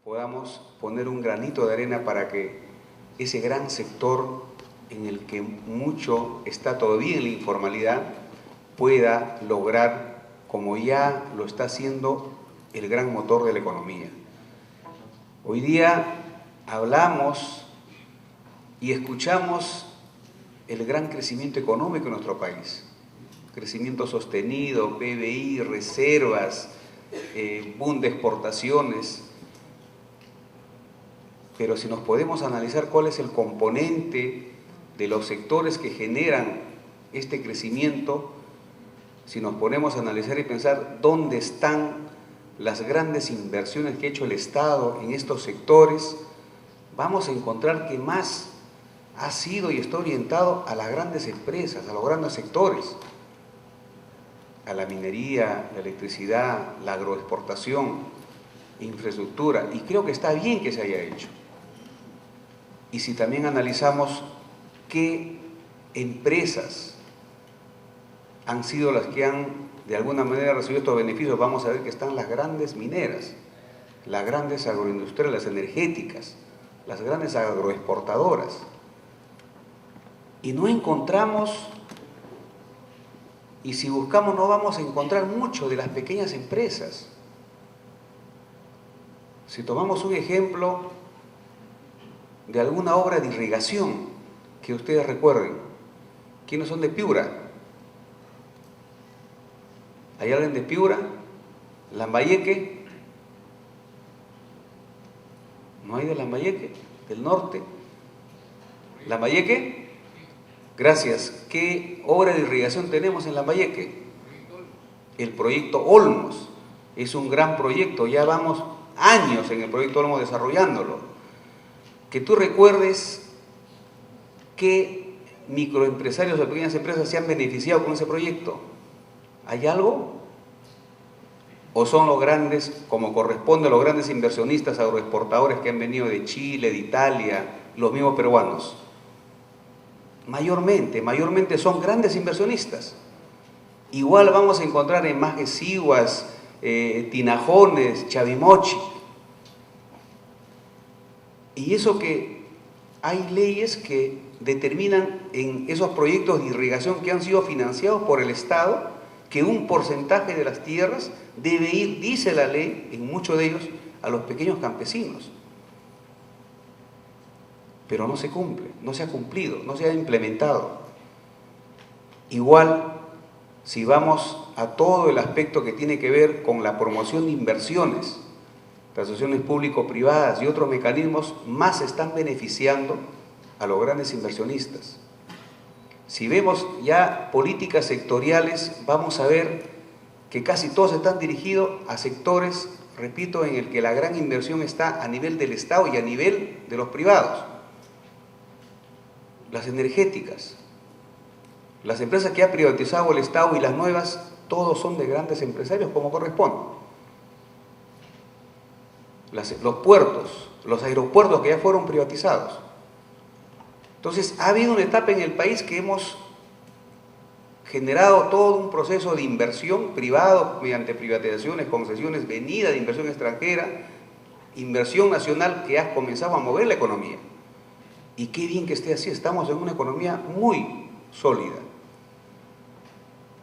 podamos poner un granito de arena para que ese gran sector en el que mucho está todavía en la informalidad pueda lograr, como ya lo está haciendo, el gran motor de la economía. Hoy día hablamos y escuchamos el gran crecimiento económico en nuestro país. Crecimiento sostenido, PBI, reservas, boom de exportaciones. Pero si nos podemos analizar cuál es el componente de los sectores que generan este crecimiento, si nos ponemos a analizar y pensar dónde están las grandes inversiones que ha hecho el Estado en estos sectores, vamos a encontrar que más ha sido y está orientado a las grandes empresas, a los grandes sectores, a la minería, la electricidad, la agroexportación, infraestructura, y creo que está bien que se haya hecho. Y si también analizamos qué empresas han sido las que han de alguna manera recibido estos beneficios, vamos a ver que están las grandes mineras, las grandes agroindustriales, las energéticas, las grandes agroexportadoras. Y no encontramos, y si buscamos no vamos a encontrar mucho de las pequeñas empresas. Si tomamos un ejemplo de alguna obra de irrigación que ustedes recuerden, ¿quiénes son de Piura? ¿Hay alguien de Piura? ¿Lambayeque? ¿No hay de Lambayeque? ¿Del norte? ¿Lambayeque? Gracias. ¿Qué obra de irrigación tenemos en Lambayeque? El proyecto Olmos. Es un gran proyecto, ya vamos años en el proyecto Olmos desarrollándolo. Que tú recuerdes qué microempresarios o pequeñas empresas se han beneficiado con ese proyecto. ¿Hay algo? ¿O son los grandes, como corresponde a los grandes inversionistas agroexportadores que han venido de Chile, de Italia, los mismos peruanos? Mayormente son grandes inversionistas. Igual vamos a encontrar en Majesiguas, Tinajones, Chavimochi. Y eso que hay leyes que determinan en esos proyectos de irrigación que han sido financiados por el Estado que un porcentaje de las tierras debe ir, dice la ley, en muchos de ellos, a los pequeños campesinos. Pero no se cumple, no se ha cumplido, no se ha implementado. Igual, si vamos a todo el aspecto que tiene que ver con la promoción de inversiones, asociaciones público-privadas y otros mecanismos, más están beneficiando a los grandes inversionistas. Si vemos ya políticas sectoriales, vamos a ver que casi todos están dirigidos a sectores, repito, en el que la gran inversión está a nivel del Estado y a nivel de los privados. Las energéticas, las empresas que ha privatizado el Estado y las nuevas, todos son de grandes empresarios como corresponde. Los puertos, los aeropuertos que ya fueron privatizados. Entonces, ha habido una etapa en el país que hemos generado todo un proceso de inversión privado mediante privatizaciones, concesiones, venida de inversión extranjera, inversión nacional que ha comenzado a mover la economía. Y qué bien que esté así, estamos en una economía muy sólida.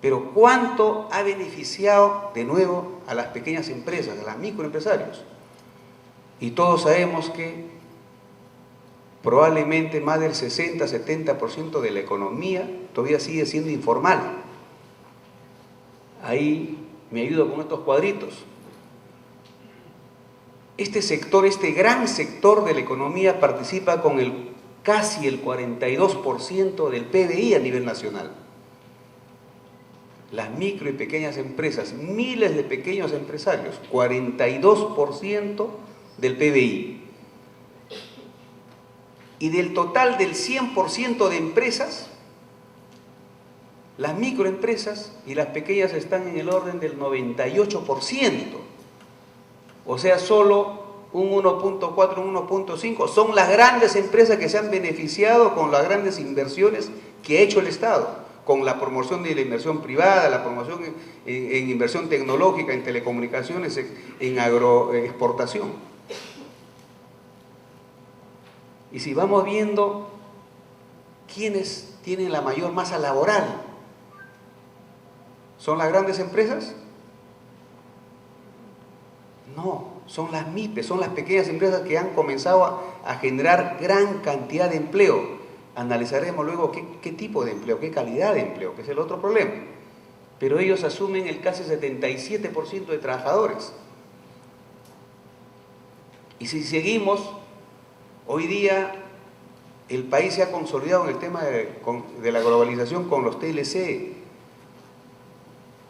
Pero ¿cuánto ha beneficiado de nuevo a las pequeñas empresas, a los microempresarios? Y todos sabemos que probablemente más del 60-70% de la economía todavía sigue siendo informal. Ahí me ayudo con estos cuadritos. Este sector, este gran sector de la economía participa con casi el 42% del PBI a nivel nacional. Las micro y pequeñas empresas, miles de pequeños empresarios, 42% del PBI. Y del total del 100% de empresas, las microempresas y las pequeñas están en el orden del 98%. O sea, solo un 1.4, un 1.5 son las grandes empresas que se han beneficiado con las grandes inversiones que ha hecho el Estado, con la promoción de la inversión privada, la promoción en inversión tecnológica, en telecomunicaciones, en agroexportación. Y si vamos viendo quiénes tienen la mayor masa laboral, ¿son las grandes empresas? No, son las MIPES, son las pequeñas empresas que han comenzado a generar gran cantidad de empleo. Analizaremos luego qué tipo de empleo, qué calidad de empleo, que es el otro problema. Pero ellos asumen el casi 77% de trabajadores. Y si seguimos, hoy día el país se ha consolidado en el tema de la globalización con los TLC.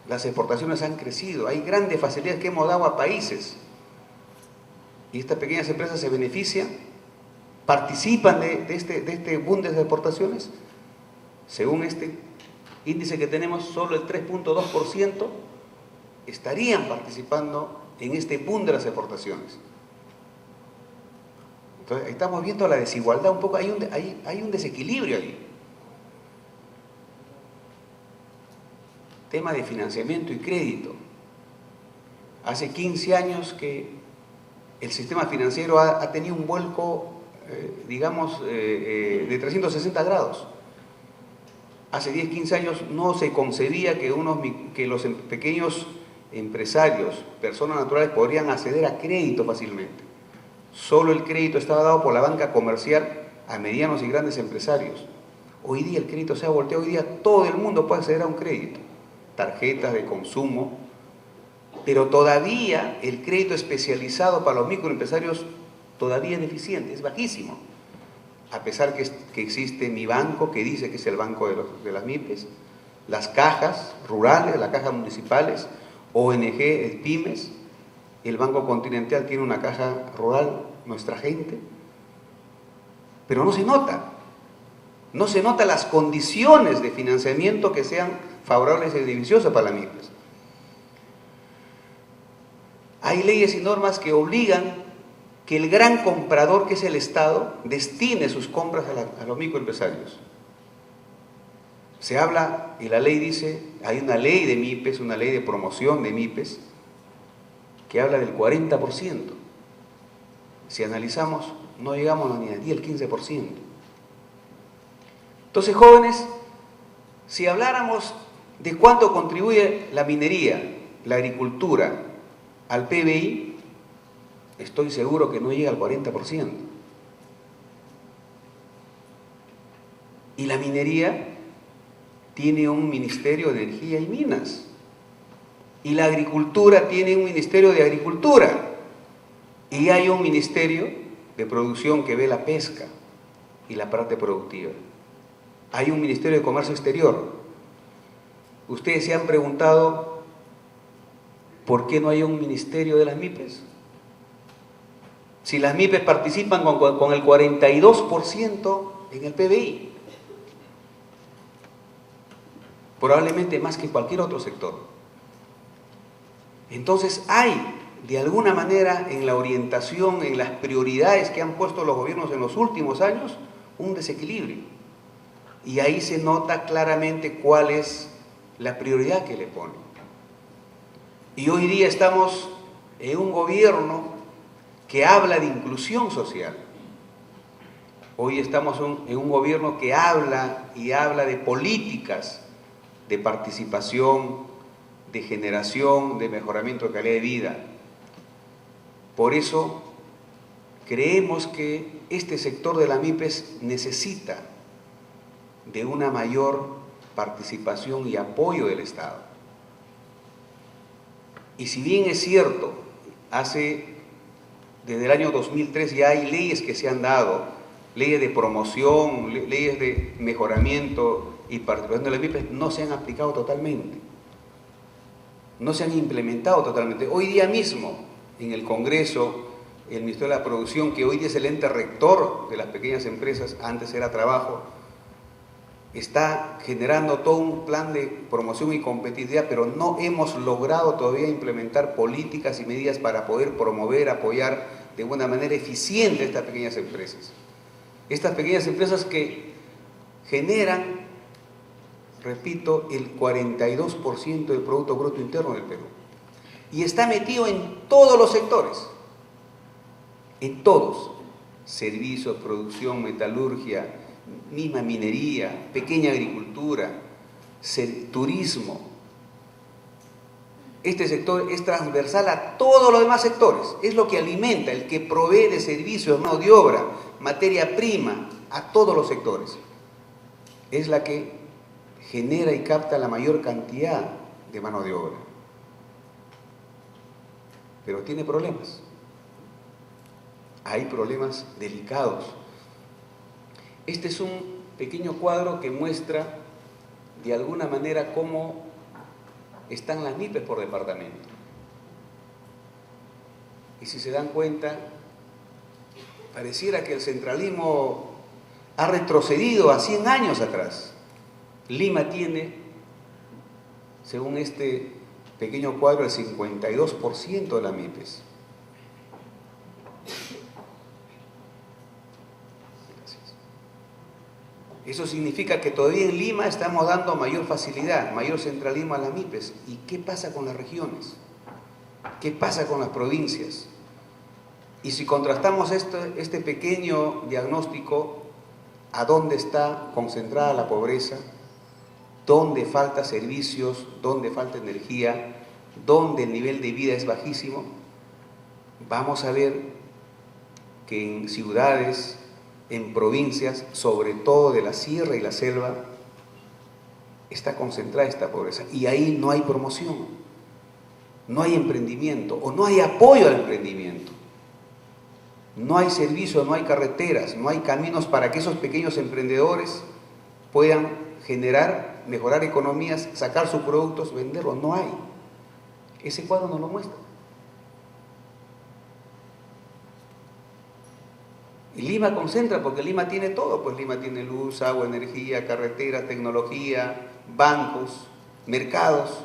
Las exportaciones han crecido, hay grandes facilidades que hemos dado a países. Y estas pequeñas empresas se benefician, participan de este boom de exportaciones. Según este índice que tenemos, solo el 3.2% estarían participando en este boom de las exportaciones. Entonces, estamos viendo la desigualdad un poco, hay un desequilibrio ahí. Tema de financiamiento y crédito. Hace 15 años que el sistema financiero ha tenido un vuelco, digamos, de 360 grados. Hace 10, 15 años no se concebía que los pequeños empresarios, personas naturales, podrían acceder a crédito fácilmente. Solo el crédito estaba dado por la banca comercial a medianos y grandes empresarios. Hoy día el crédito se ha volteado, hoy día todo el mundo puede acceder a un crédito, tarjetas de consumo, pero todavía el crédito especializado para los microempresarios todavía es deficiente, es bajísimo. A pesar que existe Mi Banco, que dice que es el banco de las MIPES, las cajas rurales, las cajas municipales, ONG, pymes, el Banco Continental tiene una caja rural, Nuestra Gente, pero no se nota las condiciones de financiamiento que sean favorables y beneficiosas para las MIPES. Hay leyes y normas que obligan que el gran comprador, que es el Estado, destine sus compras a los microempresarios. Se habla, y la ley dice, hay una ley de MIPES, una ley de promoción de MIPES, que habla del 40%. Si analizamos, no llegamos ni al 10, el 15%. Entonces, jóvenes, si habláramos de cuánto contribuye la minería, la agricultura al PBI, estoy seguro que no llega al 40%. Y la minería tiene un Ministerio de Energía y Minas. Y la agricultura tiene un Ministerio de Agricultura. Y hay un Ministerio de Producción que ve la pesca y la parte productiva. Hay un Ministerio de Comercio Exterior. ¿Ustedes se han preguntado por qué no hay un Ministerio de las MIPES? Si las MIPES participan con el 42% en el PBI, probablemente más que cualquier otro sector. Entonces hay, de alguna manera, en la orientación, en las prioridades que han puesto los gobiernos en los últimos años, un desequilibrio. Y ahí se nota claramente cuál es la prioridad que le ponen. Y hoy día estamos en un gobierno que habla de inclusión social. Hoy estamos en un gobierno que habla de políticas de participación, de generación, de mejoramiento de calidad de vida. Por eso creemos que este sector de la MIPES necesita de una mayor participación y apoyo del Estado. Y si bien es cierto, desde el año 2003 ya hay leyes que se han dado, leyes de promoción, leyes de mejoramiento y participación de las MIPES, no se han aplicado totalmente, no se han implementado totalmente. Hoy día mismo, en el Congreso, el Ministerio de la Producción, que hoy día es el ente rector de las pequeñas empresas, antes era Trabajo, está generando todo un plan de promoción y competitividad, pero no hemos logrado todavía implementar políticas y medidas para poder promover, apoyar de una manera eficiente a estas pequeñas empresas. Estas pequeñas empresas que generan, repito, el 42% del Producto Bruto Interno del Perú. Y está metido en todos los sectores, en todos. servicios, producción, metalurgia, misma minería, pequeña agricultura, turismo. Este sector es transversal a todos los demás sectores, es lo que alimenta, el que provee de servicios, mano de obra, materia prima, a todos los sectores. Es la que genera y capta la mayor cantidad de mano de obra. Pero tiene problemas. Hay problemas delicados. Este es un pequeño cuadro que muestra de alguna manera cómo están las MIPES por departamento. Y si se dan cuenta, pareciera que el centralismo ha retrocedido a 100 años atrás. Lima tiene, según este pequeño cuadro, el 52% de las MIPES. Eso significa que todavía en Lima estamos dando mayor facilidad, mayor centralismo a las MIPES. ¿Y qué pasa con las regiones? ¿Qué pasa con las provincias? Y si contrastamos este pequeño diagnóstico, ¿a dónde está concentrada la pobreza? ¿Dónde falta servicios? ¿Dónde falta energía? ¿Dónde el nivel de vida es bajísimo? Vamos a ver que en ciudades, en provincias, sobre todo de la sierra y la selva, está concentrada esta pobreza. Y ahí no hay promoción, no hay emprendimiento o no hay apoyo al emprendimiento. No hay servicios, no hay carreteras, no hay caminos para que esos pequeños emprendedores puedan generar, mejorar economías, sacar sus productos, venderlos. No hay. Ese cuadro nos lo muestra. Y Lima concentra, porque Lima tiene todo, pues Lima tiene luz, agua, energía, carreteras, tecnología, bancos, mercados.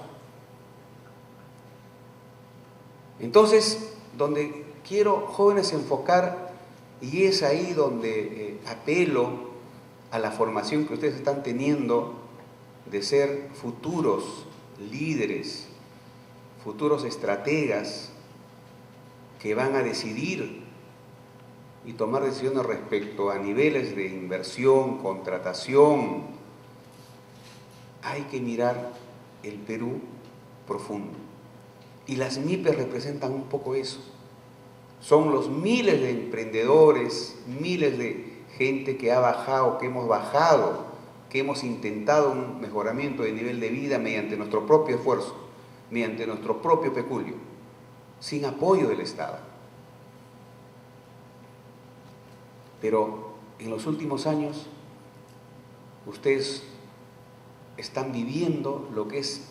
Entonces, donde quiero, jóvenes, enfocar, y es ahí donde apelo a la formación que ustedes están teniendo de ser futuros líderes, futuros estrategas que van a decidir y tomar decisiones respecto a niveles de inversión, contratación. Hay que mirar el Perú profundo. Y las MIPES representan un poco eso. Son los miles de emprendedores, miles de gente que ha bajado, que hemos bajado, que hemos intentado un mejoramiento de nivel de vida mediante nuestro propio esfuerzo, mediante nuestro propio peculio, sin apoyo del Estado. Pero en los últimos años, ustedes están viviendo lo que es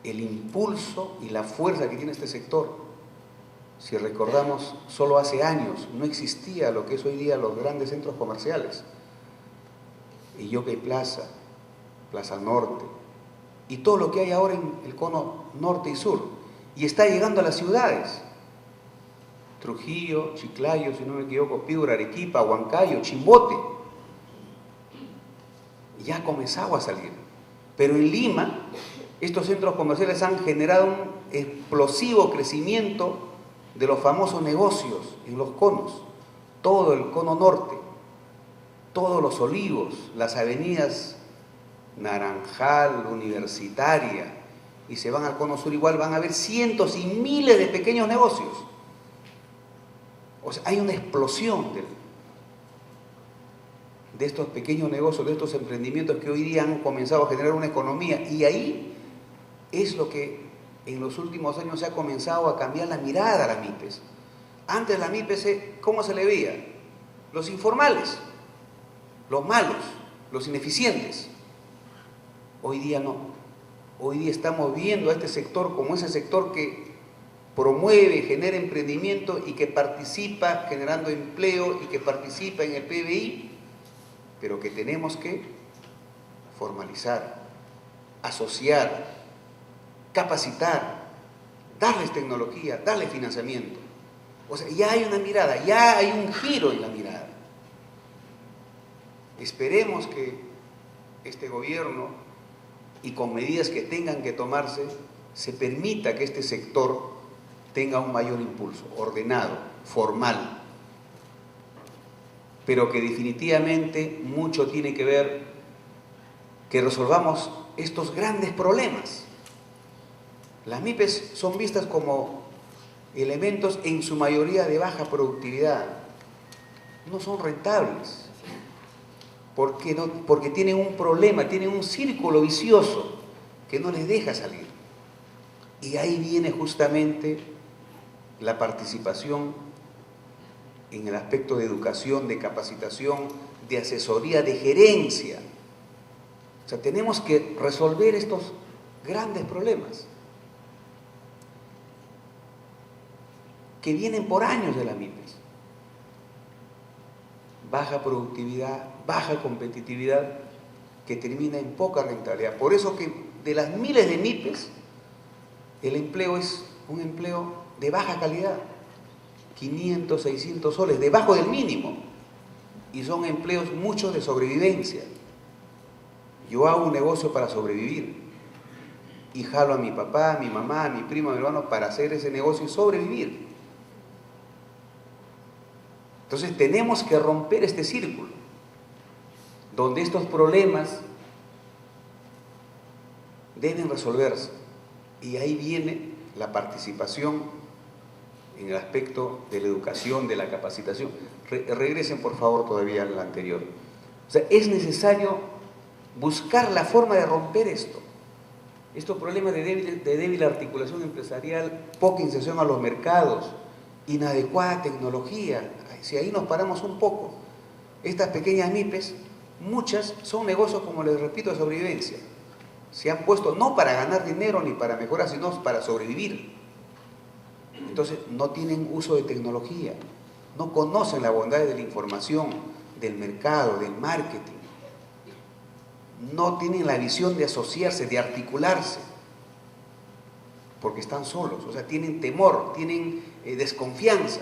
el impulso y la fuerza que tiene este sector. Si recordamos, solo hace años no existía lo que es hoy día los grandes centros comerciales. Y Jockey Plaza, Plaza Norte, y todo lo que hay ahora en el cono norte y sur. Y está llegando a las ciudades. Trujillo, Chiclayo, si no me equivoco, Piura, Arequipa, Huancayo, Chimbote. Ya ha comenzado a salir. Pero en Lima, estos centros comerciales han generado un explosivo crecimiento de los famosos negocios en los conos. Todo el cono norte, todos los olivos, las avenidas Naranjal, Universitaria, y se van al cono sur igual, van a haber cientos y miles de pequeños negocios. O sea, hay una explosión de estos pequeños negocios, de estos emprendimientos que hoy día han comenzado a generar una economía. Y ahí es lo que en los últimos años se ha comenzado a cambiar la mirada a las MIPES. Antes las MIPES, ¿cómo se le veía? Los informales, los malos, los ineficientes. Hoy día no. Hoy día estamos viendo a este sector como ese sector que promueve, genera emprendimiento y que participa generando empleo y que participa en el PBI, pero que tenemos que formalizar, asociar, capacitar, darles tecnología, darles financiamiento. O sea, ya hay una mirada, ya hay un giro en la mirada. Esperemos que este gobierno, y con medidas que tengan que tomarse, se permita que este sector tenga un mayor impulso, ordenado, formal, pero que definitivamente mucho tiene que ver que resolvamos estos grandes problemas. Las MIPES son vistas como elementos en su mayoría de baja productividad. No son rentables. ¿Por qué no? Porque tienen un problema, tienen un círculo vicioso que no les deja salir. Y ahí viene justamente la participación en el aspecto de educación, de capacitación, de asesoría, de gerencia. O sea, tenemos que resolver estos grandes problemas que vienen por años de las MIPES. Baja productividad, baja competitividad, que termina en poca rentabilidad. Por eso que de las miles de MIPES, el empleo es un empleo de baja calidad, 500, 600 soles, debajo del mínimo, y son empleos muchos de sobrevivencia. Yo hago un negocio para sobrevivir y jalo a mi papá, a mi mamá, a mi primo, a mi hermano para hacer ese negocio y sobrevivir. Entonces tenemos que romper este círculo, donde estos problemas deben resolverse. Y ahí viene la participación en el aspecto de la educación, de la capacitación. Regresen por favor todavía al anterior. O sea, es necesario buscar la forma de romper esto. Estos problemas de débil articulación empresarial, poca inserción a los mercados, inadecuada tecnología. Si ahí nos paramos un poco, estas pequeñas MIPES, muchas son negocios, como les repito, de sobrevivencia. Se han puesto no para ganar dinero ni para mejorar, sino para sobrevivir. Entonces no tienen uso de tecnología, no conocen la bondad de la información, del mercado, del marketing. No tienen la visión de asociarse, de articularse, porque están solos, o sea, tienen temor, tienen desconfianza.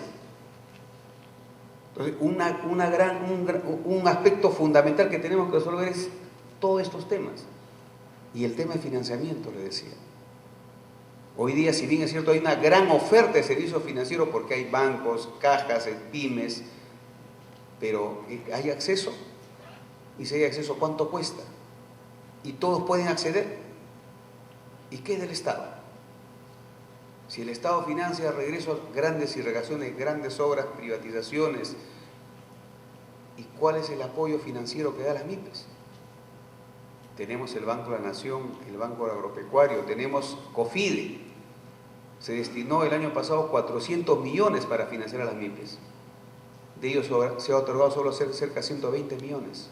Entonces, un aspecto fundamental que tenemos que resolver es todos estos temas. Y el tema de financiamiento, le decía. Hoy día, si bien es cierto, hay una gran oferta de servicios financieros porque hay bancos, cajas, pymes, pero ¿hay acceso? Y si hay acceso, ¿cuánto cuesta? ¿Y todos pueden acceder? ¿Y qué es del Estado? Si el Estado financia regreso a grandes irrigaciones, grandes obras, privatizaciones, ¿y cuál es el apoyo financiero que da las MIPES? Tenemos el Banco de la Nación, el Banco Agropecuario, tenemos COFIDE. Se destinó el año pasado 400 millones para financiar a las MIPES. De ellos se ha otorgado solo cerca de 120 millones.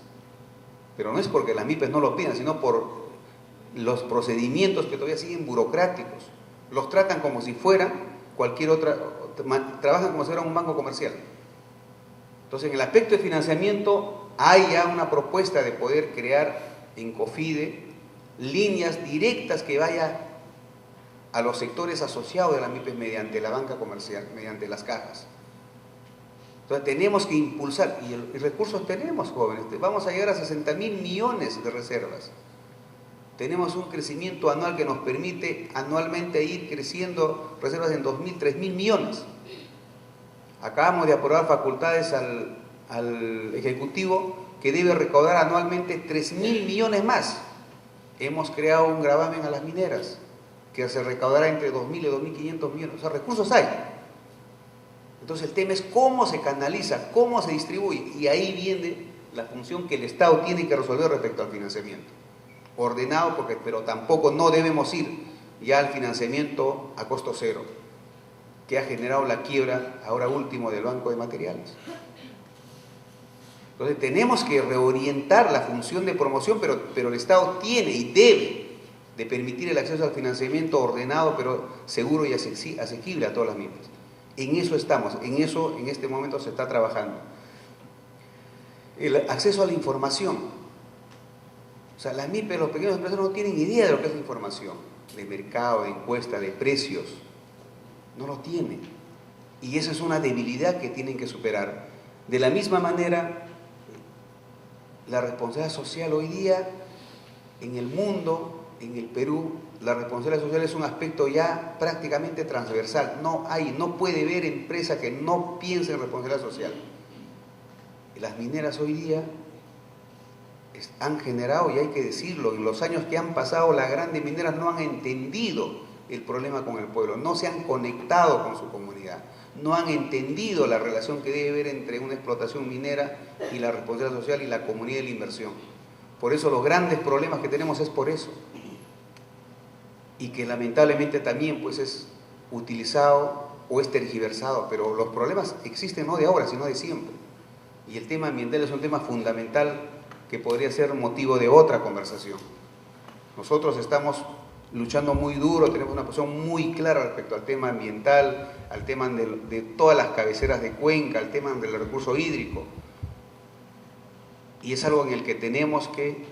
Pero no es porque las MIPES no lo pidan, sino por los procedimientos que todavía siguen burocráticos. Los tratan como si fuera cualquier otra, trabajan como si fuera un banco comercial. Entonces, en el aspecto de financiamiento hay ya una propuesta de poder crear en COFIDE líneas directas que vayan a los sectores asociados de la MIPES mediante la banca comercial, mediante las cajas. Entonces tenemos que impulsar, y recursos tenemos, jóvenes, vamos a llegar a 60.000 millones de reservas. Tenemos un crecimiento anual que nos permite anualmente ir creciendo reservas en 2.000, 3.000 millones. Acabamos de aprobar facultades al Ejecutivo que debe recaudar anualmente 3.000 millones más. Hemos creado un gravamen a las mineras que se recaudará entre 2.000 y 2.500 millones. O sea, recursos hay. Entonces el tema es cómo se canaliza, cómo se distribuye. Y ahí viene la función que el Estado tiene que resolver respecto al financiamiento. Ordenado, pero tampoco no debemos ir ya al financiamiento a costo cero, que ha generado la quiebra, ahora último, del Banco de Materiales. Entonces tenemos que reorientar la función de promoción, pero el Estado tiene y debe de permitir el acceso al financiamiento ordenado, pero seguro y asequible a todas las MIPES. En eso estamos, en eso en este momento se está trabajando. El acceso a la información. O sea, las MIPES, los pequeños empresarios no tienen idea de lo que es la información, de mercado, de encuesta, de precios. No lo tienen. Y esa es una debilidad que tienen que superar. De la misma manera, la responsabilidad social hoy día, en el mundo, en el Perú, la responsabilidad social es un aspecto ya prácticamente transversal. No puede haber empresa que no piense en responsabilidad social. Las mineras hoy día han generado, y hay que decirlo, en los años que han pasado, las grandes mineras no han entendido el problema con el pueblo, no se han conectado con su comunidad, no han entendido la relación que debe haber entre una explotación minera y la responsabilidad social y la comunidad de la inversión. Por eso los grandes problemas que tenemos es por eso. Y que lamentablemente también pues es utilizado o es tergiversado, pero los problemas existen no de ahora, sino de siempre. Y el tema ambiental es un tema fundamental que podría ser motivo de otra conversación. Nosotros estamos luchando muy duro, tenemos una posición muy clara respecto al tema ambiental, al tema de todas las cabeceras de cuenca, al tema del recurso hídrico. Y es algo en el que tenemos que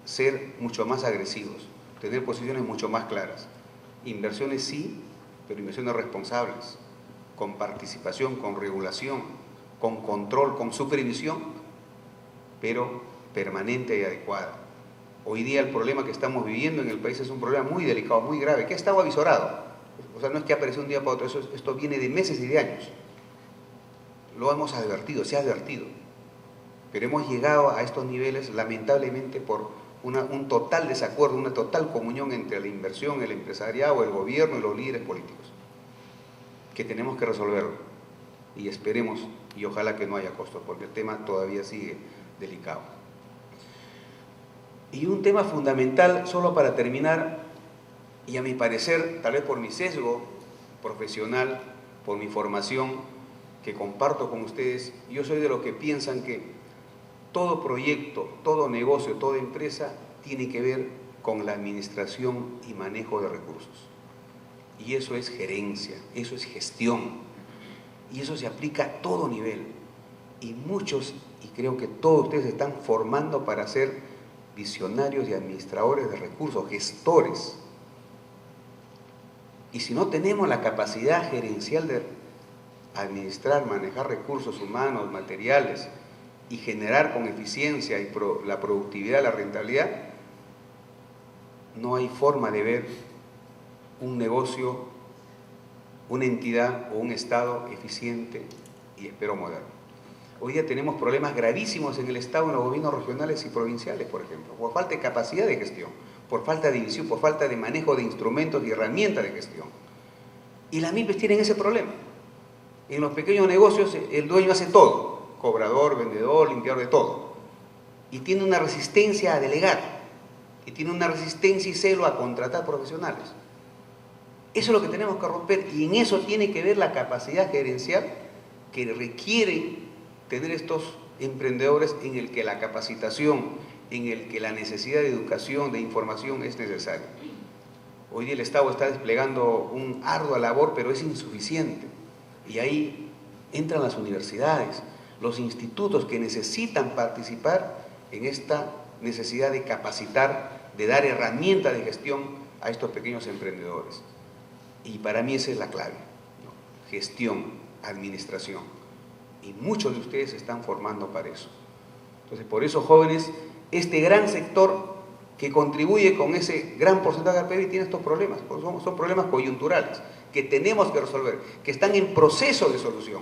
ser mucho más agresivos, tener posiciones mucho más claras. Inversiones sí, pero inversiones responsables, con participación, con regulación, con control, con supervisión, pero permanente y adecuada. Hoy día el problema que estamos viviendo en el país es un problema muy delicado, muy grave, que ha estado avisorado. O sea, no es que apareció un día para otro, esto viene de meses y de años. Lo hemos advertido, se ha advertido. Pero hemos llegado a estos niveles, lamentablemente, por un total desacuerdo, una total comunión entre la inversión, el empresariado, el gobierno y los líderes políticos, que tenemos que resolverlo. Y esperemos, y ojalá que no haya costos, porque el tema todavía sigue delicado. Y un tema fundamental, solo para terminar, y a mi parecer, tal vez por mi sesgo profesional, por mi formación, que comparto con ustedes, yo soy de los que piensan que todo proyecto, todo negocio, toda empresa tiene que ver con la administración y manejo de recursos. Y eso es gerencia, eso es gestión. Y eso se aplica a todo nivel. Y muchos, y creo que todos ustedes se están formando para ser visionarios y administradores de recursos, gestores. Y si no tenemos la capacidad gerencial de administrar, manejar recursos humanos, materiales, y generar con eficiencia y la productividad, la rentabilidad, no hay forma de ver un negocio, una entidad o un Estado eficiente y espero moderno. Hoy día tenemos problemas gravísimos en el Estado, en los gobiernos regionales y provinciales, por ejemplo, por falta de capacidad de gestión, por falta de visión, por falta de manejo de instrumentos y herramientas de gestión. Y las MIPES tienen ese problema. En los pequeños negocios el dueño hace todo, cobrador, vendedor, limpiador de todo. Y tiene una resistencia a delegar, y tiene una resistencia y celo a contratar profesionales. Eso es lo que tenemos que romper, y en eso tiene que ver la capacidad gerencial que requieren tener estos emprendedores, en el que la capacitación, en el que la necesidad de educación, de información es necesaria. Hoy día el Estado está desplegando una ardua labor, pero es insuficiente. Y ahí entran las universidades, los institutos que necesitan participar en esta necesidad de capacitar, de dar herramientas de gestión a estos pequeños emprendedores. Y para mí esa es la clave, ¿no? Gestión, administración. Y muchos de ustedes se están formando para eso. Entonces, por eso, jóvenes, este gran sector que contribuye con ese gran porcentaje del PIB tiene estos problemas, son problemas coyunturales que tenemos que resolver, que están en proceso de solución,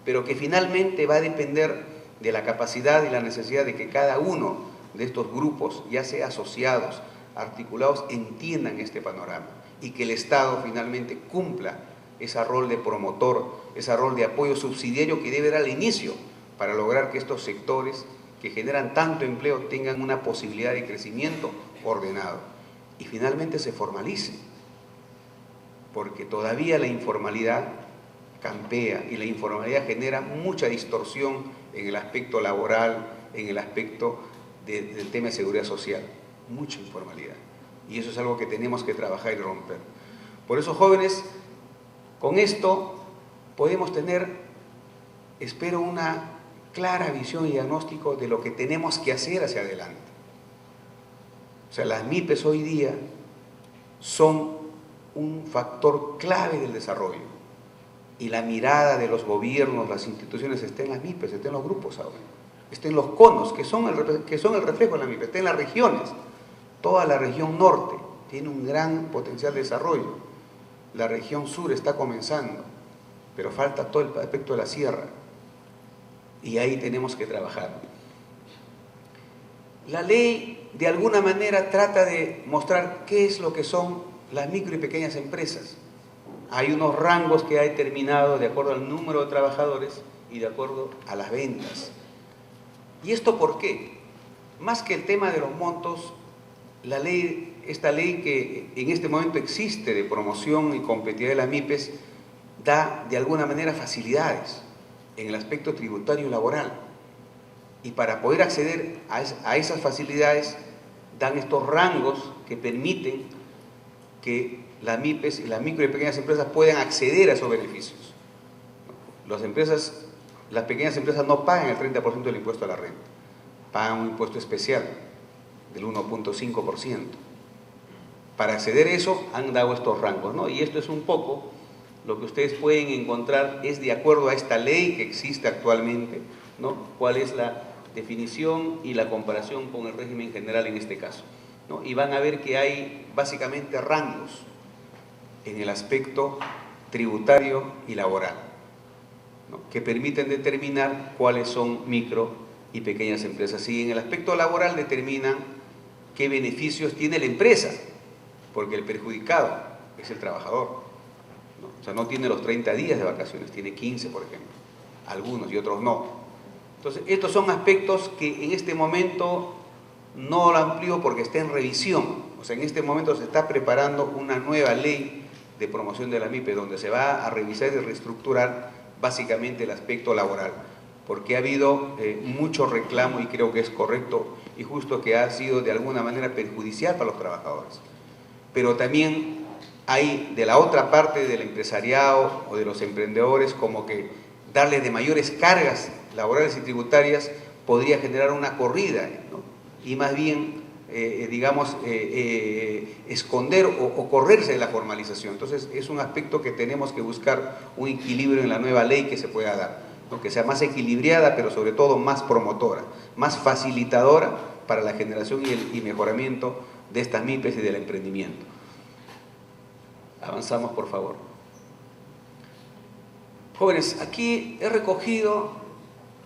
pero que finalmente va a depender de la capacidad y la necesidad de que cada uno de estos grupos, ya sea asociados, articulados, entiendan este panorama y que el Estado finalmente cumpla ese rol de promotor, ese rol de apoyo subsidiario que debe dar al inicio para lograr que estos sectores que generan tanto empleo tengan una posibilidad de crecimiento ordenado y finalmente se formalice, porque todavía la informalidad campea y la informalidad genera mucha distorsión en el aspecto laboral, en el aspecto del tema de seguridad social, mucha informalidad, y eso es algo que tenemos que trabajar y romper. Por eso, jóvenes, con esto podemos tener, espero, una clara visión y diagnóstico de lo que tenemos que hacer hacia adelante. O sea, las MIPES hoy día son un factor clave del desarrollo y la mirada de los gobiernos, las instituciones está en las MIPES, está en los grupos ahora, está en los conos, que son el reflejo de las MIPES, está en las regiones. Toda la región norte tiene un gran potencial de desarrollo, la región sur está comenzando, pero falta todo el aspecto de la sierra. Y ahí tenemos que trabajar. La ley, de alguna manera, trata de mostrar qué es lo que son las micro y pequeñas empresas. Hay unos rangos que ha determinado de acuerdo al número de trabajadores y de acuerdo a las ventas. ¿Y esto por qué? Más que el tema de los montos, esta ley que en este momento existe de promoción y competitividad de las MIPES, da de alguna manera facilidades en el aspecto tributario y laboral. Y para poder acceder a esas facilidades, dan estos rangos que permiten que las MIPES y las micro y pequeñas empresas puedan acceder a esos beneficios. Las pequeñas empresas no pagan el 30% del impuesto a la renta, pagan un impuesto especial del 1.5%. Para acceder a eso han dado estos rangos, ¿no? Y esto es un poco lo que ustedes pueden encontrar, es de acuerdo a esta ley que existe actualmente, ¿no? Cuál es la definición y la comparación con el régimen general en este caso, ¿no? Y van a ver que hay básicamente rangos en el aspecto tributario y laboral, ¿no? Que permiten determinar cuáles son micro y pequeñas empresas. Y en el aspecto laboral determinan qué beneficios tiene la empresa, porque el perjudicado es el trabajador, ¿no? O sea, no tiene los 30 días de vacaciones, tiene 15, por ejemplo, algunos y otros no. Entonces, estos son aspectos que en este momento no lo amplío porque está en revisión. O sea, en este momento se está preparando una nueva ley de promoción de la MIPE, donde se va a revisar y reestructurar básicamente el aspecto laboral, porque ha habido mucho reclamo, y creo que es correcto y justo, que ha sido de alguna manera perjudicial para los trabajadores. Pero también hay de la otra parte del empresariado o de los emprendedores como que darle de mayores cargas laborales y tributarias podría generar una corrida, ¿no? Y más bien, esconder o correrse de la formalización. Entonces, es un aspecto que tenemos que buscar un equilibrio en la nueva ley que se pueda dar, ¿no? Que sea más equilibrada, pero sobre todo más promotora, más facilitadora para la generación y mejoramiento de estas MIPES y del emprendimiento. Avanzamos, por favor. Jóvenes, aquí he recogido,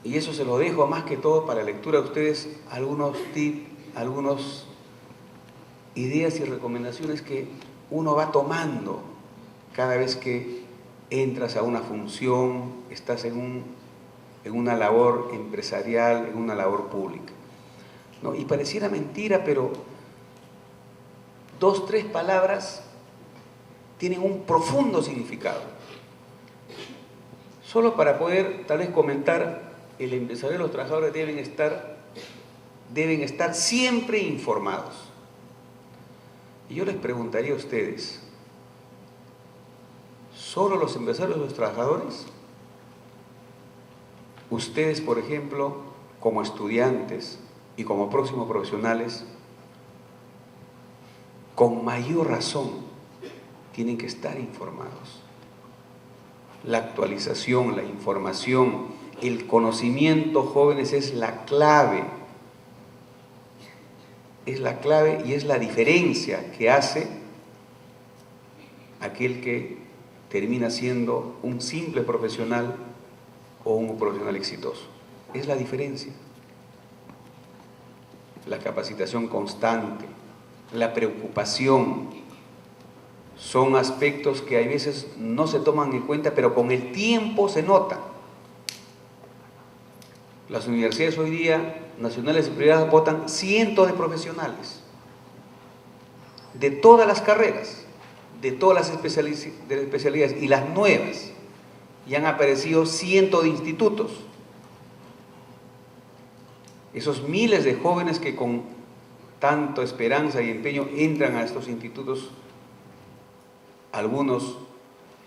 y eso se lo dejo más que todo para la lectura de ustedes, algunos tips, algunas ideas y recomendaciones que uno va tomando cada vez que entras a una función, estás en una labor empresarial, en una labor pública, ¿no? Y pareciera mentira, pero 2, 3 palabras tienen un profundo significado. Solo para poder tal vez comentar, el empresario y los trabajadores deben estar siempre informados. Y yo les preguntaría a ustedes, ¿solo los empresarios y los trabajadores? Ustedes, por ejemplo, como estudiantes y como próximos profesionales, con mayor razón tienen que estar informados. La actualización, la información, el conocimiento, jóvenes, es la clave. Es la clave y es la diferencia que hace aquel que termina siendo un simple profesional o un profesional exitoso. Es la diferencia. La capacitación constante, la preocupación, son aspectos que a veces no se toman en cuenta, pero con el tiempo se nota. Las universidades hoy día, nacionales y privadas, votan cientos de profesionales de todas las carreras, de todas las especialidades y las nuevas, y han aparecido cientos de institutos. Esos miles de jóvenes que con tanta esperanza y empeño entran a estos institutos, algunos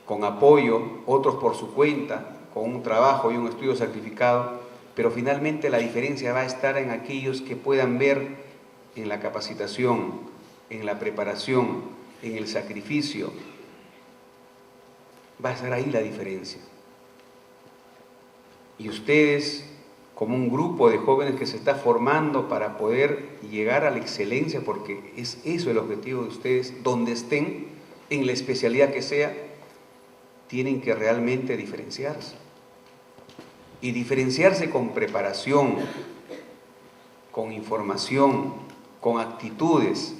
con apoyo, otros por su cuenta, con un trabajo y un estudio sacrificado, pero finalmente la diferencia va a estar en aquellos que puedan ver en la capacitación, en la preparación, en el sacrificio. Va a estar ahí la diferencia. Y ustedes, como un grupo de jóvenes que se está formando para poder llegar a la excelencia, porque es eso el objetivo de ustedes, donde estén, en la especialidad que sea, tienen que realmente diferenciarse. y diferenciarse con preparación, con información, con actitudes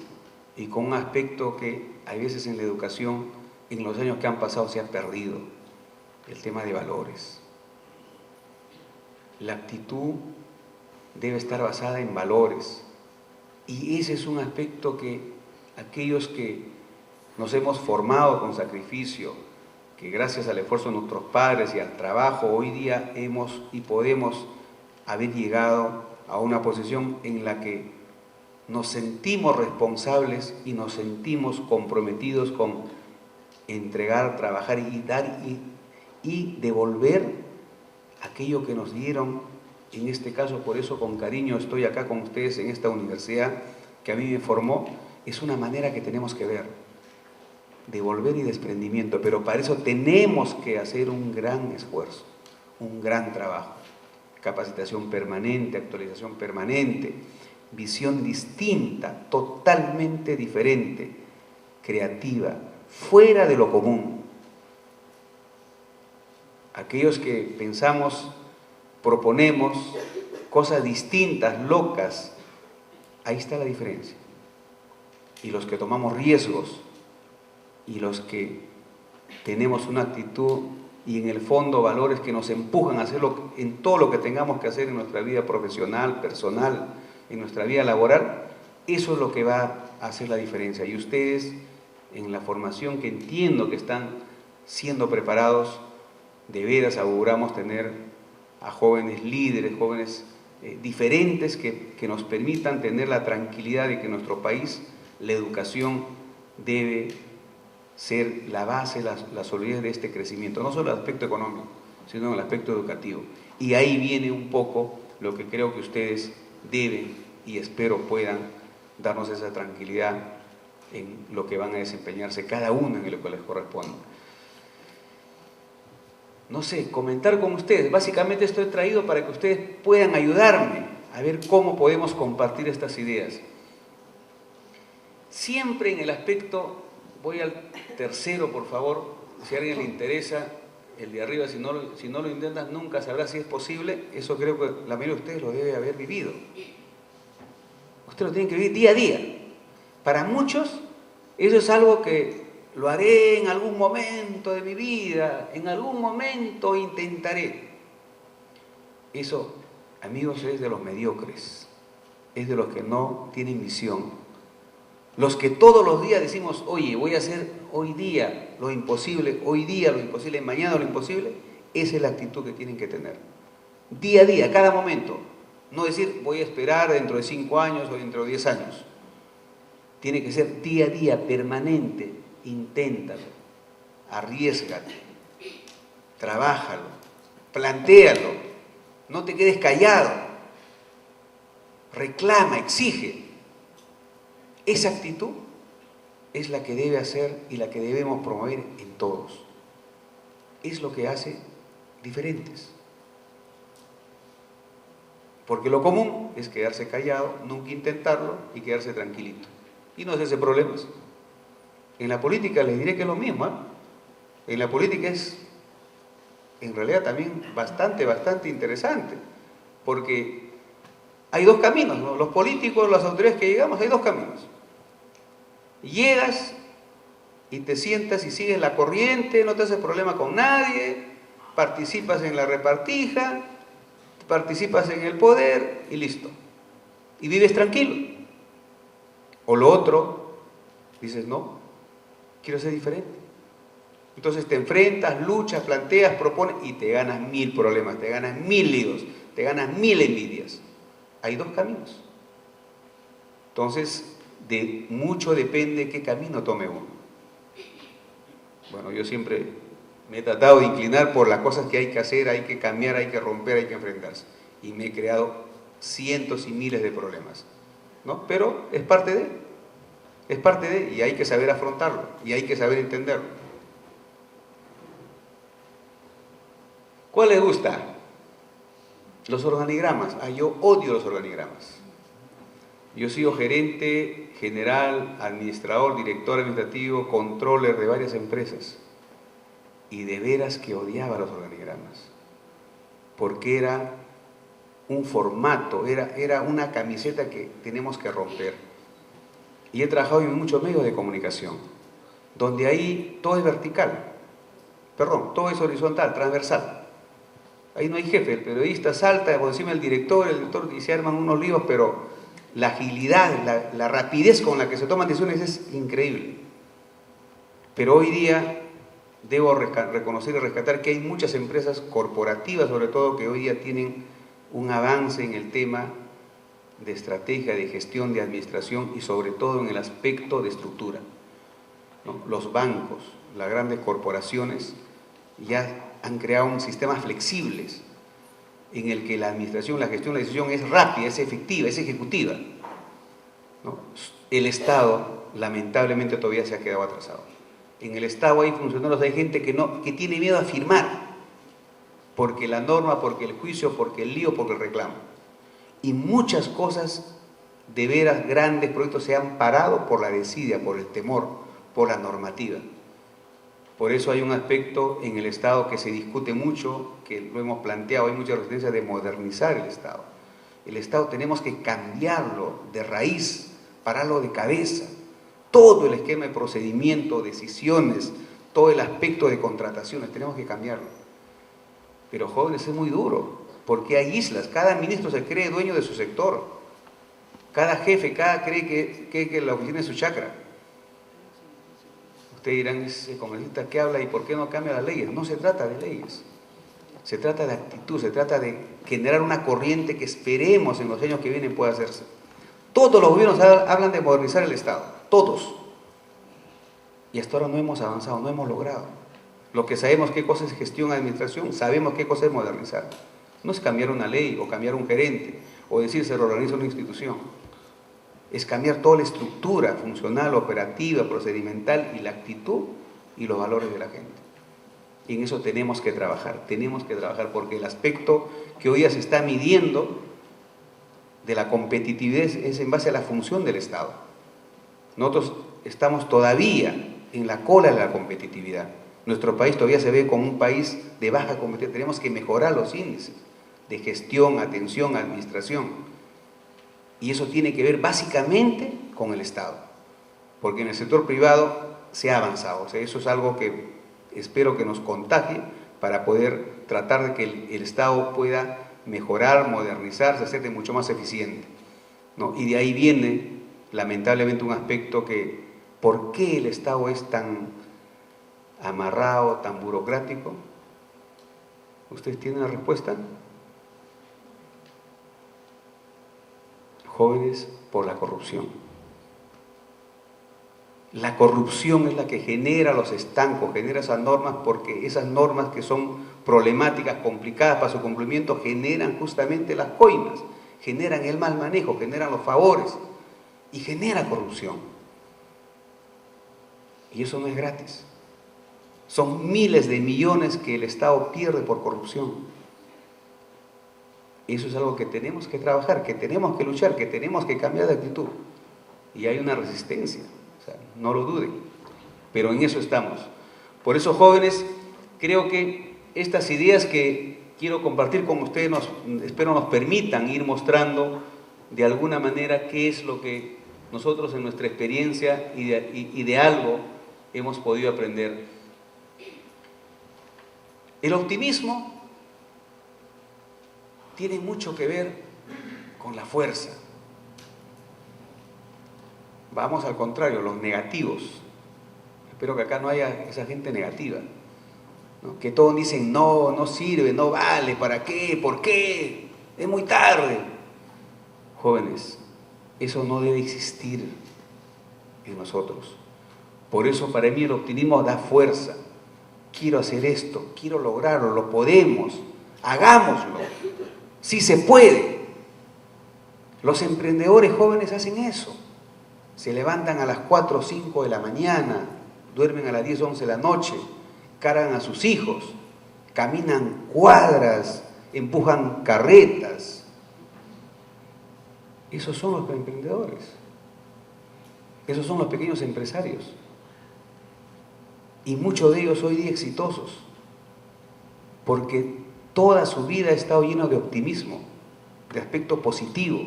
y con un aspecto que a veces en la educación, en los años que han pasado, se ha perdido, el tema de valores. La actitud debe estar basada en valores, y ese es un aspecto que aquellos que nos hemos formado con sacrificio, que gracias al esfuerzo de nuestros padres y al trabajo hoy día hemos y podemos haber llegado a una posición en la que nos sentimos responsables y nos sentimos comprometidos con entregar, trabajar y dar y devolver aquello que nos dieron. En este caso, por eso con cariño estoy acá con ustedes en esta universidad que a mí me formó. Es una manera que tenemos que ver, devolver y desprendimiento, pero para eso tenemos que hacer un gran esfuerzo, un gran trabajo, capacitación permanente, actualización permanente, visión distinta, totalmente diferente, creativa, fuera de lo común. Aquellos que pensamos, proponemos cosas distintas, locas, ahí está la diferencia. Y los que tomamos riesgos y los que tenemos una actitud y en el fondo valores que nos empujan a hacerlo en todo lo que tengamos que hacer en nuestra vida profesional, personal, en nuestra vida laboral, eso es lo que va a hacer la diferencia. Y ustedes, en la formación que entiendo que están siendo preparados, de veras auguramos tener a jóvenes líderes, jóvenes diferentes que nos permitan tener la tranquilidad de que en nuestro país la educación debe ser la base, la solidez de este crecimiento, no solo en el aspecto económico, sino en el aspecto educativo. Y ahí viene un poco lo que creo que ustedes deben y espero puedan darnos esa tranquilidad en lo que van a desempeñarse cada uno en lo que les corresponde. No sé, comentar con ustedes. Básicamente estoy traído para que ustedes puedan ayudarme a ver cómo podemos compartir estas ideas. Siempre en el aspecto, voy al tercero por favor, si a alguien le interesa, el de arriba, si no lo intentas nunca sabrás si es posible. Eso creo que la mayoría de ustedes lo debe haber vivido. Ustedes lo tienen que vivir día a día. Para muchos eso es algo que lo haré en algún momento de mi vida, en algún momento intentaré. Eso, amigos, es de los mediocres, es de los que no tienen visión. Los que todos los días decimos, oye, voy a hacer hoy día lo imposible, mañana lo imposible, esa es la actitud que tienen que tener. Día a día, cada momento. No decir, voy a esperar dentro de 5 años o dentro de 10 años. Tiene que ser día a día, permanente. Inténtalo, arriésgate, trabájalo, plantéalo, no te quedes callado, reclama, exige. Esa actitud es la que debe hacer y la que debemos promover en todos. Es lo que hace diferentes. Porque lo común es quedarse callado, nunca intentarlo y quedarse tranquilito. Y no es ese problema. En la política les diré que es lo mismo, ¿eh? En la política es, en realidad también bastante interesante, porque hay dos caminos, ¿no? Los políticos, las autoridades que llegamos, hay dos caminos. Llegas y te sientas y sigues la corriente, no te haces problema con nadie, participas en la repartija, participas en el poder y listo. Y vives tranquilo. O lo otro, dices, no, quiero ser diferente. Entonces te enfrentas, luchas, planteas, propones y te ganas 1000 problemas, te ganas 1000 líos, te ganas 1000 envidias. Hay dos caminos. Entonces, de mucho depende qué camino tome uno. Bueno, yo siempre me he tratado de inclinar por las cosas que hay que hacer, hay que cambiar, hay que romper, hay que enfrentarse. Y me he creado cientos y miles de problemas, ¿no? Pero es parte de, y hay que saber afrontarlo, y hay que saber entenderlo. ¿Cuál les gusta? Los organigramas. Yo odio los organigramas. Yo he sido gerente general, administrador, director administrativo, controller de varias empresas. Y de veras que odiaba los organigramas. porque era un formato, era una camiseta que tenemos que romper. Y he trabajado en muchos medios de comunicación, donde ahí todo es vertical, todo es horizontal, transversal. Ahí no hay jefe, el periodista salta por encima del director, el director y se arman unos líos, pero la agilidad, la rapidez con la que se toman decisiones es increíble. Pero hoy día debo reconocer y rescatar que hay muchas empresas corporativas, sobre todo, que hoy día tienen un avance en el tema de estrategia, de gestión, de administración y sobre todo en el aspecto de estructura, ¿no? Los bancos, las grandes corporaciones ya han creado un sistema flexibles en el que la administración, la gestión, la decisión es rápida, es efectiva, es ejecutiva, ¿no? El Estado, lamentablemente, todavía se ha quedado atrasado. En el Estado hay funcionarios, hay gente que tiene miedo a firmar, porque la norma, porque el juicio, porque el lío, porque el reclamo. Y muchas cosas de veras grandes proyectos se han parado por la desidia, por el temor, por la normativa. Por eso hay un aspecto en el Estado que se discute mucho, que lo hemos planteado, hay mucha resistencia de modernizar el Estado. El Estado tenemos que cambiarlo de raíz, pararlo de cabeza. Todo el esquema de procedimiento, decisiones, todo el aspecto de contrataciones, tenemos que cambiarlo. Pero jóvenes, es muy duro, porque hay islas, cada ministro se cree dueño de su sector, cada jefe, cree que la oficina es su chacra. Ustedes dirán, ese congresista que habla y por qué no cambia las leyes. No se trata de leyes, se trata de actitud, se trata de generar una corriente que esperemos en los años que vienen pueda hacerse. Todos los gobiernos hablan de modernizar el Estado, todos. Y hasta ahora no hemos avanzado, no hemos logrado. Lo que sabemos qué cosa es gestión, administración, sabemos qué cosa es modernizar. No es cambiar una ley o cambiar un gerente o decir se reorganiza una institución. Es cambiar toda la estructura funcional, operativa, procedimental y la actitud y los valores de la gente. Y en eso tenemos que trabajar porque el aspecto que hoy ya se está midiendo de la competitividad es en base a la función del Estado. Nosotros estamos todavía en la cola de la competitividad. Nuestro país todavía se ve como un país de baja competitividad. Tenemos que mejorar los índices de gestión, atención, administración. Y eso tiene que ver básicamente con el Estado. Porque en el sector privado se ha avanzado. O sea, eso es algo que espero que nos contagie para poder tratar de que el Estado pueda mejorar, modernizarse, hacerse mucho más eficiente, ¿no? Y de ahí viene, lamentablemente, un aspecto que, ¿por qué el Estado es tan amarrado, tan burocrático? ¿Ustedes tienen la respuesta? Jóvenes, por la corrupción. La corrupción es la que genera los estancos, genera esas normas, porque esas normas que son problemáticas, complicadas para su cumplimiento, generan justamente las coimas, generan el mal manejo, generan los favores y genera corrupción. Y eso no es gratis. Son miles de millones que el Estado pierde por corrupción. Eso es algo que tenemos que trabajar, que tenemos que luchar, que tenemos que cambiar de actitud. Y hay una resistencia, o sea, no lo duden, pero en eso estamos. Por eso, jóvenes, creo que estas ideas que quiero compartir con ustedes, espero nos permitan ir mostrando de alguna manera qué es lo que nosotros en nuestra experiencia y de algo hemos podido aprender. El optimismo tiene mucho que ver con la fuerza. Vamos al contrario, los negativos. Espero que acá no haya esa gente negativa, ¿no? Que todos dicen, no, no sirve, no vale, ¿para qué? ¿Por qué? Es muy tarde. Jóvenes, eso no debe existir en nosotros. Por eso para mí el optimismo da fuerza. Quiero hacer esto, quiero lograrlo, lo podemos, hagámoslo. Sí se puede. Los emprendedores jóvenes hacen eso. Se levantan a las 4 o 5 de la mañana, duermen a las 10 o 11 de la noche, cargan a sus hijos, caminan cuadras, empujan carretas. Esos son los emprendedores. Esos son los pequeños empresarios. Y muchos de ellos hoy día exitosos, porque toda su vida ha estado lleno de optimismo, de aspecto positivo.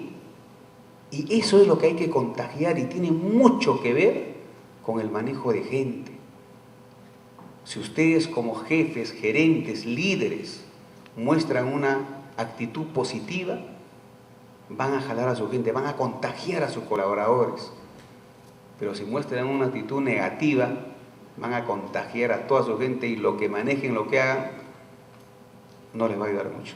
Y eso es lo que hay que contagiar y tiene mucho que ver con el manejo de gente. Si ustedes como jefes, gerentes, líderes muestran una actitud positiva, van a jalar a su gente, van a contagiar a sus colaboradores. Pero si muestran una actitud negativa, van a contagiar a toda su gente y lo que manejen, lo que hagan, no les va a ayudar mucho.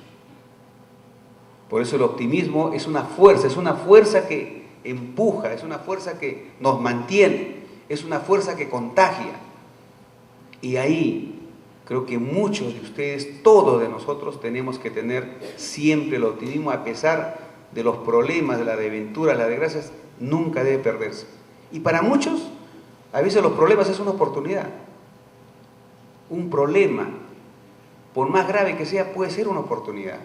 Por eso el optimismo es una fuerza que empuja, es una fuerza que nos mantiene, es una fuerza que contagia. Y ahí creo que muchos de ustedes, todos de nosotros, tenemos que tener siempre el optimismo, a pesar de los problemas, de las desventuras, las desgracias, nunca debe perderse. Y para muchos, a veces los problemas es una oportunidad. Un problema, por más grave que sea, puede ser una oportunidad,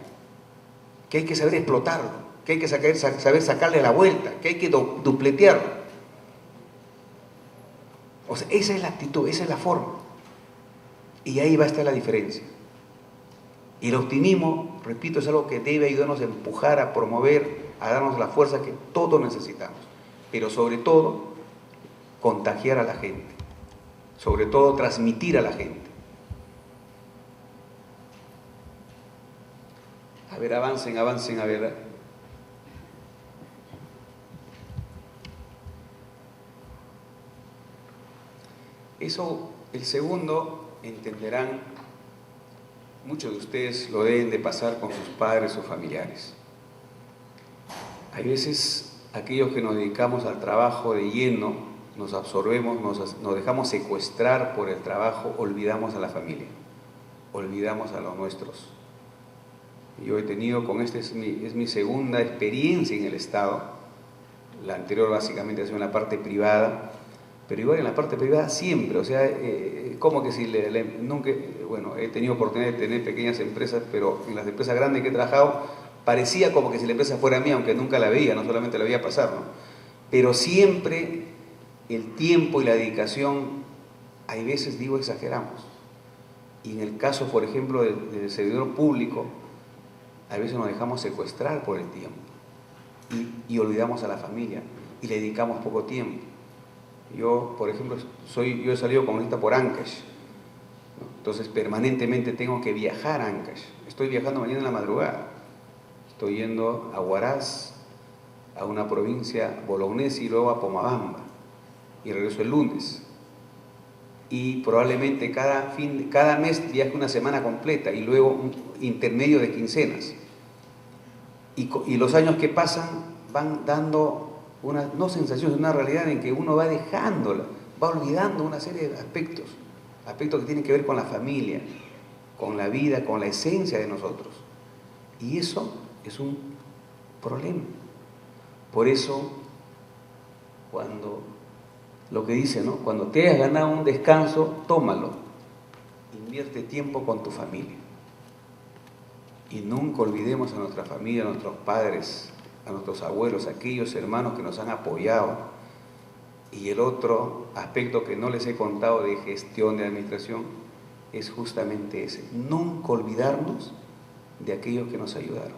que hay que saber explotarlo, que hay que saber sacarle la vuelta, que hay que dupletearlo. O sea, esa es la actitud, esa es la forma. Y ahí va a estar la diferencia. Y el optimismo, repito, es algo que debe ayudarnos a empujar, a promover, a darnos la fuerza que todos necesitamos. Pero sobre todo, contagiar a la gente. Sobre todo, transmitir a la gente. A ver, avancen, a ver. Eso, el segundo, entenderán, muchos de ustedes lo deben de pasar con sus padres o familiares. Hay veces, aquellos que nos dedicamos al trabajo de lleno, nos absorbemos, nos dejamos secuestrar por el trabajo, olvidamos a la familia, olvidamos a los nuestros. Yo he tenido, es mi segunda experiencia en el Estado. La anterior básicamente ha sido en la parte privada, pero igual en la parte privada siempre, o sea, como que si nunca, bueno, he tenido oportunidad de tener pequeñas empresas, pero en las empresas grandes que he trabajado, parecía como que si la empresa fuera mía, aunque nunca la veía, no solamente la veía pasar, ¿no? Pero siempre el tiempo y la dedicación, hay veces, digo, exageramos. Y en el caso, por ejemplo, del servidor público, a veces nos dejamos secuestrar por el tiempo y olvidamos a la familia y le dedicamos poco tiempo. Yo, por ejemplo, yo he salido comunista por Ancash, ¿no? Entonces permanentemente tengo que viajar a Ancash. Estoy viajando mañana en la madrugada, estoy yendo a Huaraz, a una provincia bolognesa y luego a Pomabamba, y regreso el lunes. Y probablemente cada mes viaje una semana completa y luego un intermedio de quincenas. Y los años que pasan van dando una, no sensación, es una realidad en que uno va dejándola, va olvidando una serie de aspectos que tienen que ver con la familia, con la vida, con la esencia de nosotros. Y eso es un problema. Por eso, cuando lo que dice, ¿no? Cuando te hayas ganado un descanso, tómalo. Invierte tiempo con tu familia. Y nunca olvidemos a nuestra familia, a nuestros padres, a nuestros abuelos, a aquellos hermanos que nos han apoyado. Y el otro aspecto que no les he contado de gestión, de administración, es justamente ese. Nunca olvidarnos de aquellos que nos ayudaron.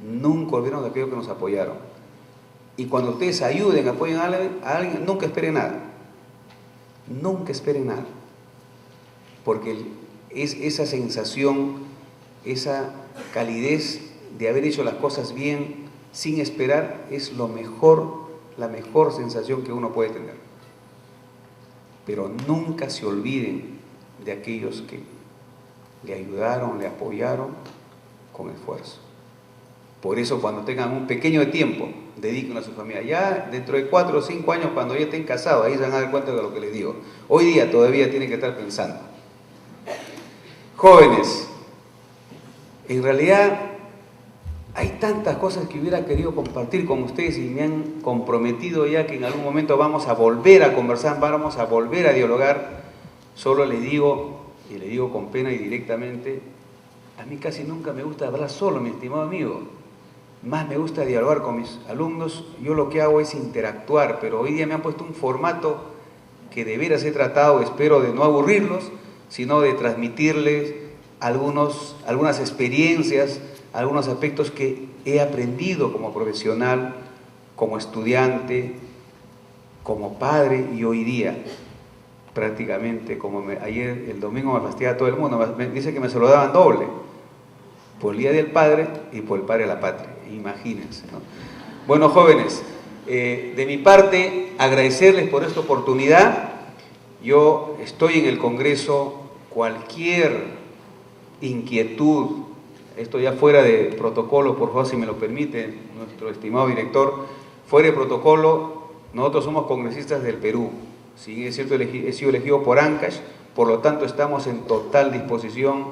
Nunca olvidarnos de aquellos que nos apoyaron. Y cuando ustedes ayuden, apoyen a alguien, nunca esperen nada. Nunca esperen nada. Porque esa sensación, esa calidez de haber hecho las cosas bien, sin esperar, es la mejor sensación que uno puede tener. Pero nunca se olviden de aquellos que le ayudaron, le apoyaron con esfuerzo. Por eso, cuando tengan un pequeño de tiempo, dedíquenlo a su familia. Ya dentro de 4 o 5 años, cuando ya estén casados, ahí se van a dar cuenta de lo que les digo. Hoy día todavía tienen que estar pensando. Jóvenes, en realidad hay tantas cosas que hubiera querido compartir con ustedes y me han comprometido ya que en algún momento vamos a volver a conversar, vamos a volver a dialogar. Solo les digo, y le digo con pena y directamente, a mí casi nunca me gusta hablar solo, mi estimado amigo. Más me gusta dialogar con mis alumnos. Yo lo que hago es interactuar, pero hoy día me han puesto un formato que de veras he tratado, espero, de no aburrirlos, sino de transmitirles algunas experiencias, algunos aspectos que he aprendido como profesional, como estudiante, como padre y hoy día, prácticamente, ayer, el domingo me fastidiaba todo el mundo, me dice que me saludaban doble, por el Día del Padre y por el Padre de la Patria, imagínense, ¿no? Bueno, jóvenes, de mi parte, agradecerles por esta oportunidad. Yo estoy en el Congreso, cualquier inquietud, esto ya fuera de protocolo, por favor, si me lo permite, nuestro estimado director, fuera de protocolo, nosotros somos congresistas del Perú. Si es cierto, he sido elegido por Ancash, por lo tanto estamos en total disposición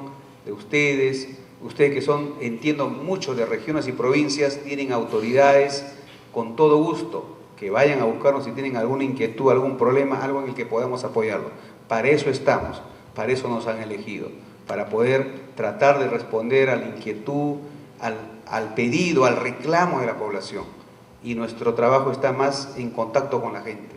de ustedes. Ustedes que son, entiendo, muchos de regiones y provincias, tienen autoridades, con todo gusto, que vayan a buscarnos si tienen alguna inquietud, algún problema, algo en el que podamos apoyarlo. Para eso estamos, para eso nos han elegido, para poder tratar de responder a la inquietud, al pedido, al reclamo de la población. Y nuestro trabajo está más en contacto con la gente,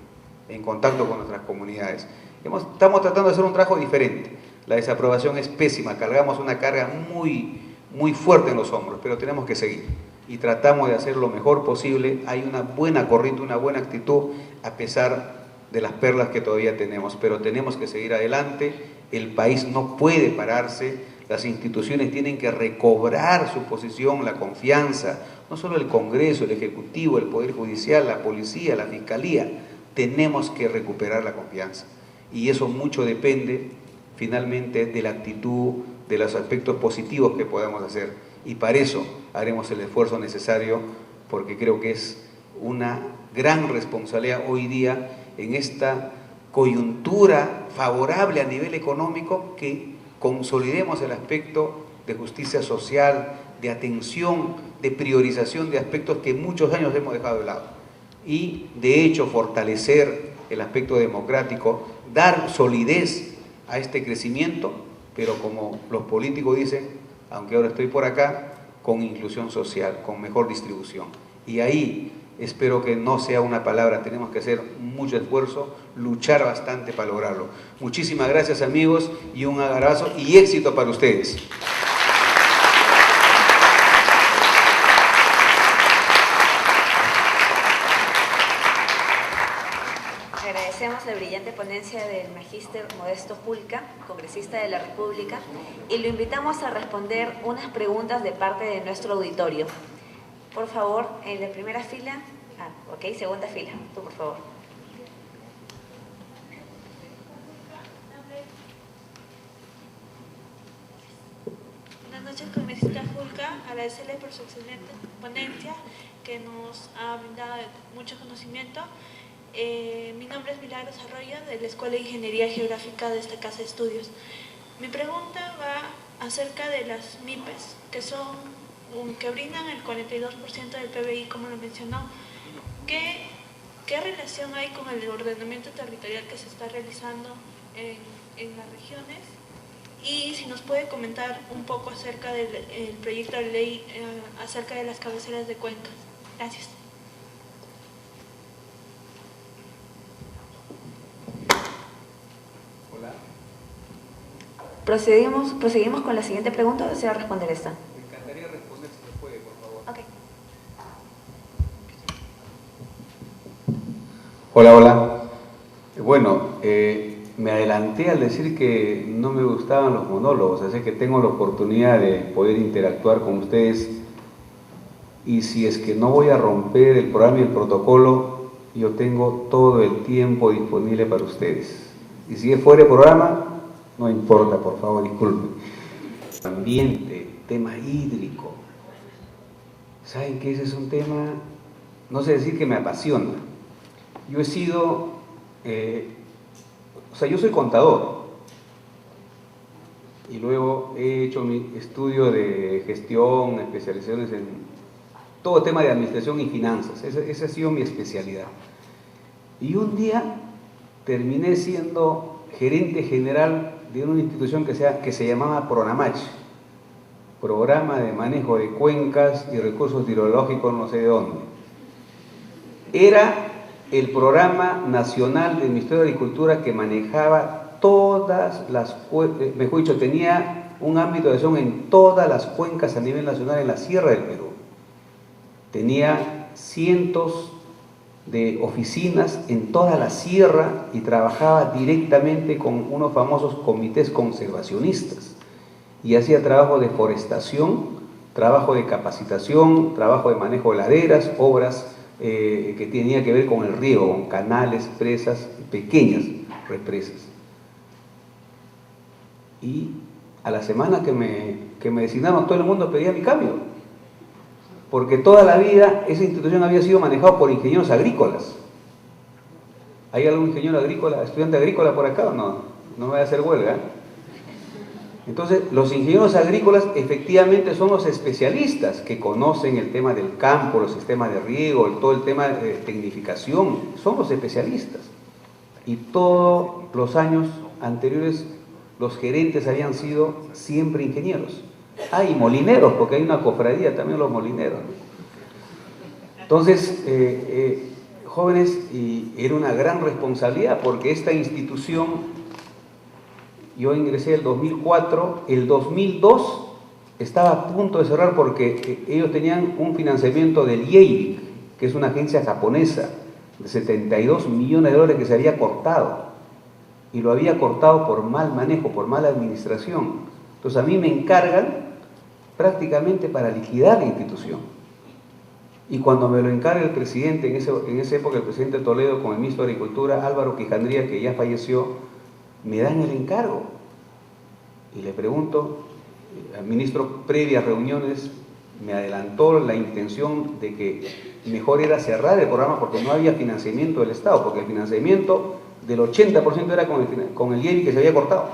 en contacto con nuestras comunidades. Estamos tratando de hacer un trabajo diferente. La desaprobación es pésima, cargamos una carga muy fuerte en los hombros, pero tenemos que seguir y tratamos de hacer lo mejor posible. Hay una buena corriente, una buena actitud, a pesar de las perlas que todavía tenemos, pero tenemos que seguir adelante. El país no puede pararse, las instituciones tienen que recobrar su posición, la confianza, no solo el Congreso, el Ejecutivo, el Poder Judicial, la Policía, la Fiscalía, tenemos que recuperar la confianza y eso mucho depende finalmente de la actitud, de los aspectos positivos que podamos hacer, y para eso haremos el esfuerzo necesario, porque creo que es una gran responsabilidad hoy día en esta coyuntura favorable a nivel económico, que consolidemos el aspecto de justicia social, de atención, de priorización de aspectos que muchos años hemos dejado de lado, y de hecho fortalecer el aspecto democrático, dar solidez a este crecimiento, pero como los políticos dicen, aunque ahora estoy por acá, con inclusión social, con mejor distribución. Y ahí espero que no sea una palabra, tenemos que hacer mucho esfuerzo, luchar bastante para lograrlo. Muchísimas gracias, amigos, y un abrazo y éxito para ustedes. Agradecemos la brillante ponencia del magíster Modesto Julca, congresista de la República, y lo invitamos a responder unas preguntas de parte de nuestro auditorio. Por favor, en la primera fila, ok, segunda fila, tú por favor. Buenas noches, congresista Julca, agradecerle por su excelente ponencia que nos ha brindado mucho conocimiento. Mi nombre es Milagros Arroyo, de la Escuela de Ingeniería Geográfica de esta Casa de Estudios. Mi pregunta va acerca de las MIPES, que brindan el 42% del PBI, como lo mencionó. ¿Qué relación hay con el ordenamiento territorial que se está realizando en las regiones? Y si nos puede comentar un poco acerca del proyecto de ley acerca de las cabeceras de cuencas. Gracias. Proseguimos con la siguiente pregunta, ¿o desea responder esta? Me encantaría responder si se puede, por favor. Ok. Hola. Bueno, me adelanté al decir que no me gustaban los monólogos, así que tengo la oportunidad de poder interactuar con ustedes, y si es que no voy a romper el programa y el protocolo, yo tengo todo el tiempo disponible para ustedes. Y si es fuera de programa, no importa, por favor, disculpen. Ambiente, tema hídrico. ¿Saben que ese es un tema, no sé decir que me apasiona? Yo he sido, yo soy contador y luego he hecho mi estudio de gestión, especializaciones en todo tema de administración y finanzas. Esa ha sido mi especialidad. Y un día terminé siendo gerente general de una institución que se llamaba PRONAMACH, Programa de Manejo de Cuencas y Recursos Hidrológicos no sé de dónde. Era el programa nacional del Ministerio de Agricultura que manejaba todas las, mejor dicho, tenía un ámbito de acción en todas las cuencas a nivel nacional en la Sierra del Perú. Tenía cientos de oficinas en toda la sierra y trabajaba directamente con unos famosos comités conservacionistas y hacía trabajo de forestación, trabajo de capacitación, trabajo de manejo de laderas, obras que tenía que ver con el riego, con canales, presas, pequeñas represas. Y a la semana que me designaron, todo el mundo pedía mi cambio, porque toda la vida esa institución había sido manejada por ingenieros agrícolas. ¿Hay algún ingeniero agrícola, estudiante agrícola por acá o no? No me voy a hacer huelga. Entonces, los ingenieros agrícolas efectivamente son los especialistas que conocen el tema del campo, los sistemas de riego, todo el tema de tecnificación, son los especialistas. Y todos los años anteriores los gerentes habían sido siempre ingenieros. Hay molineros, porque hay una cofradía también los molineros. Entonces, jóvenes, y era una gran responsabilidad porque esta institución, yo ingresé el 2004, el 2002 estaba a punto de cerrar porque ellos tenían un financiamiento del IEIC, que es una agencia japonesa, de 72 millones de dólares que se había cortado, y lo había cortado por mal manejo, por mala administración. Entonces a mí me encargan prácticamente para liquidar la institución. Y cuando me lo encarga el presidente, en esa época el presidente Toledo con el ministro de Agricultura, Álvaro Quijandría, que ya falleció, me dan el encargo. Y le pregunto, al ministro, previas reuniones, me adelantó la intención de que mejor era cerrar el programa porque no había financiamiento del Estado, porque el financiamiento del 80% era con el IEBI que se había cortado.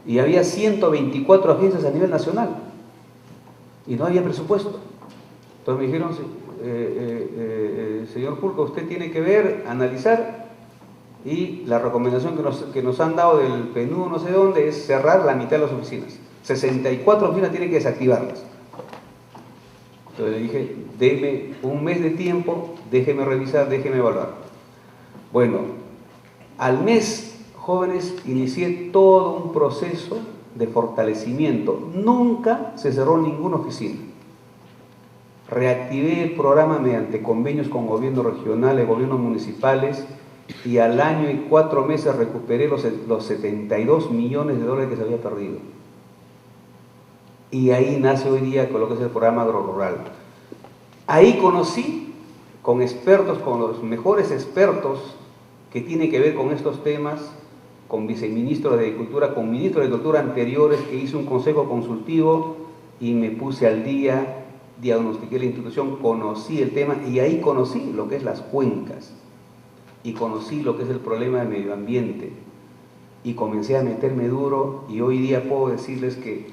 Y había 124 agencias a nivel nacional. Y no había presupuesto. Entonces me dijeron, señor Fulco, usted tiene que ver, analizar, y la recomendación que nos han dado del PNUD no sé dónde es cerrar la mitad de las oficinas. 64 oficinas tienen que desactivarlas. Entonces le dije, déme un mes de tiempo, déjeme revisar, déjeme evaluar. Bueno, al mes, jóvenes, inicié todo un proceso de fortalecimiento. Nunca se cerró ninguna oficina. Reactivé el programa mediante convenios con gobiernos regionales, gobiernos municipales, y al año y 4 meses recuperé los 72 millones de dólares que se había perdido. Y ahí nace hoy día con lo que es el programa agrorural. Ahí conocí con expertos, con los mejores expertos que tienen que ver con estos temas, con viceministros de Agricultura, con ministros de Agricultura anteriores, que hice un consejo consultivo y me puse al día, diagnostiqué la institución, conocí el tema y ahí conocí lo que es las cuencas y conocí lo que es el problema del medio ambiente y comencé a meterme duro, y hoy día puedo decirles que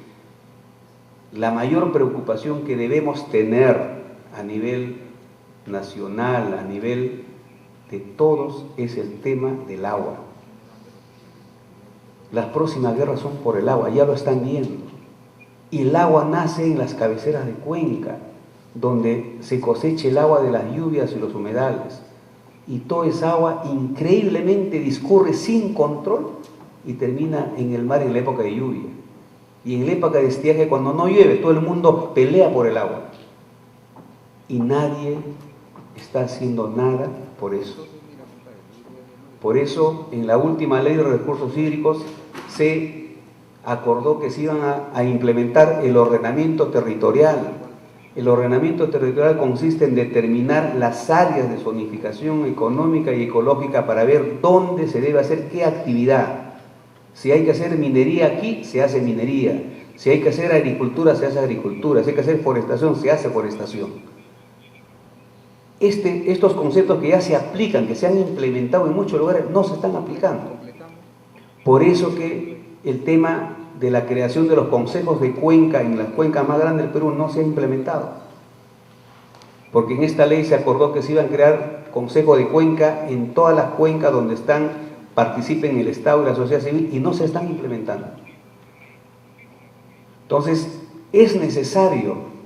la mayor preocupación que debemos tener a nivel nacional, a nivel de todos, es el tema del agua. Las próximas guerras son por el agua, ya lo están viendo. Y el agua nace en las cabeceras de cuenca, donde se cosecha el agua de las lluvias y los humedales. Y toda esa agua increíblemente discurre sin control y termina en el mar en la época de lluvia. Y en la época de estiaje, cuando no llueve, todo el mundo pelea por el agua. Y nadie está haciendo nada por eso. Por eso, en la última ley de recursos hídricos se acordó que se iban a implementar el ordenamiento territorial. El ordenamiento territorial consiste en determinar las áreas de zonificación económica y ecológica para ver dónde se debe hacer qué actividad. Si hay que hacer minería aquí, se hace minería. Si hay que hacer agricultura, se hace agricultura. Si hay que hacer forestación, se hace forestación. Estos conceptos que ya se aplican, que se han implementado en muchos lugares, no se están aplicando. Por eso que el tema de la creación de los consejos de cuenca en las cuencas más grandes del Perú no se ha implementado. Porque en esta ley se acordó que se iban a crear consejos de cuenca en todas las cuencas donde participen el Estado y la sociedad civil, y no se están implementando. Entonces, es necesario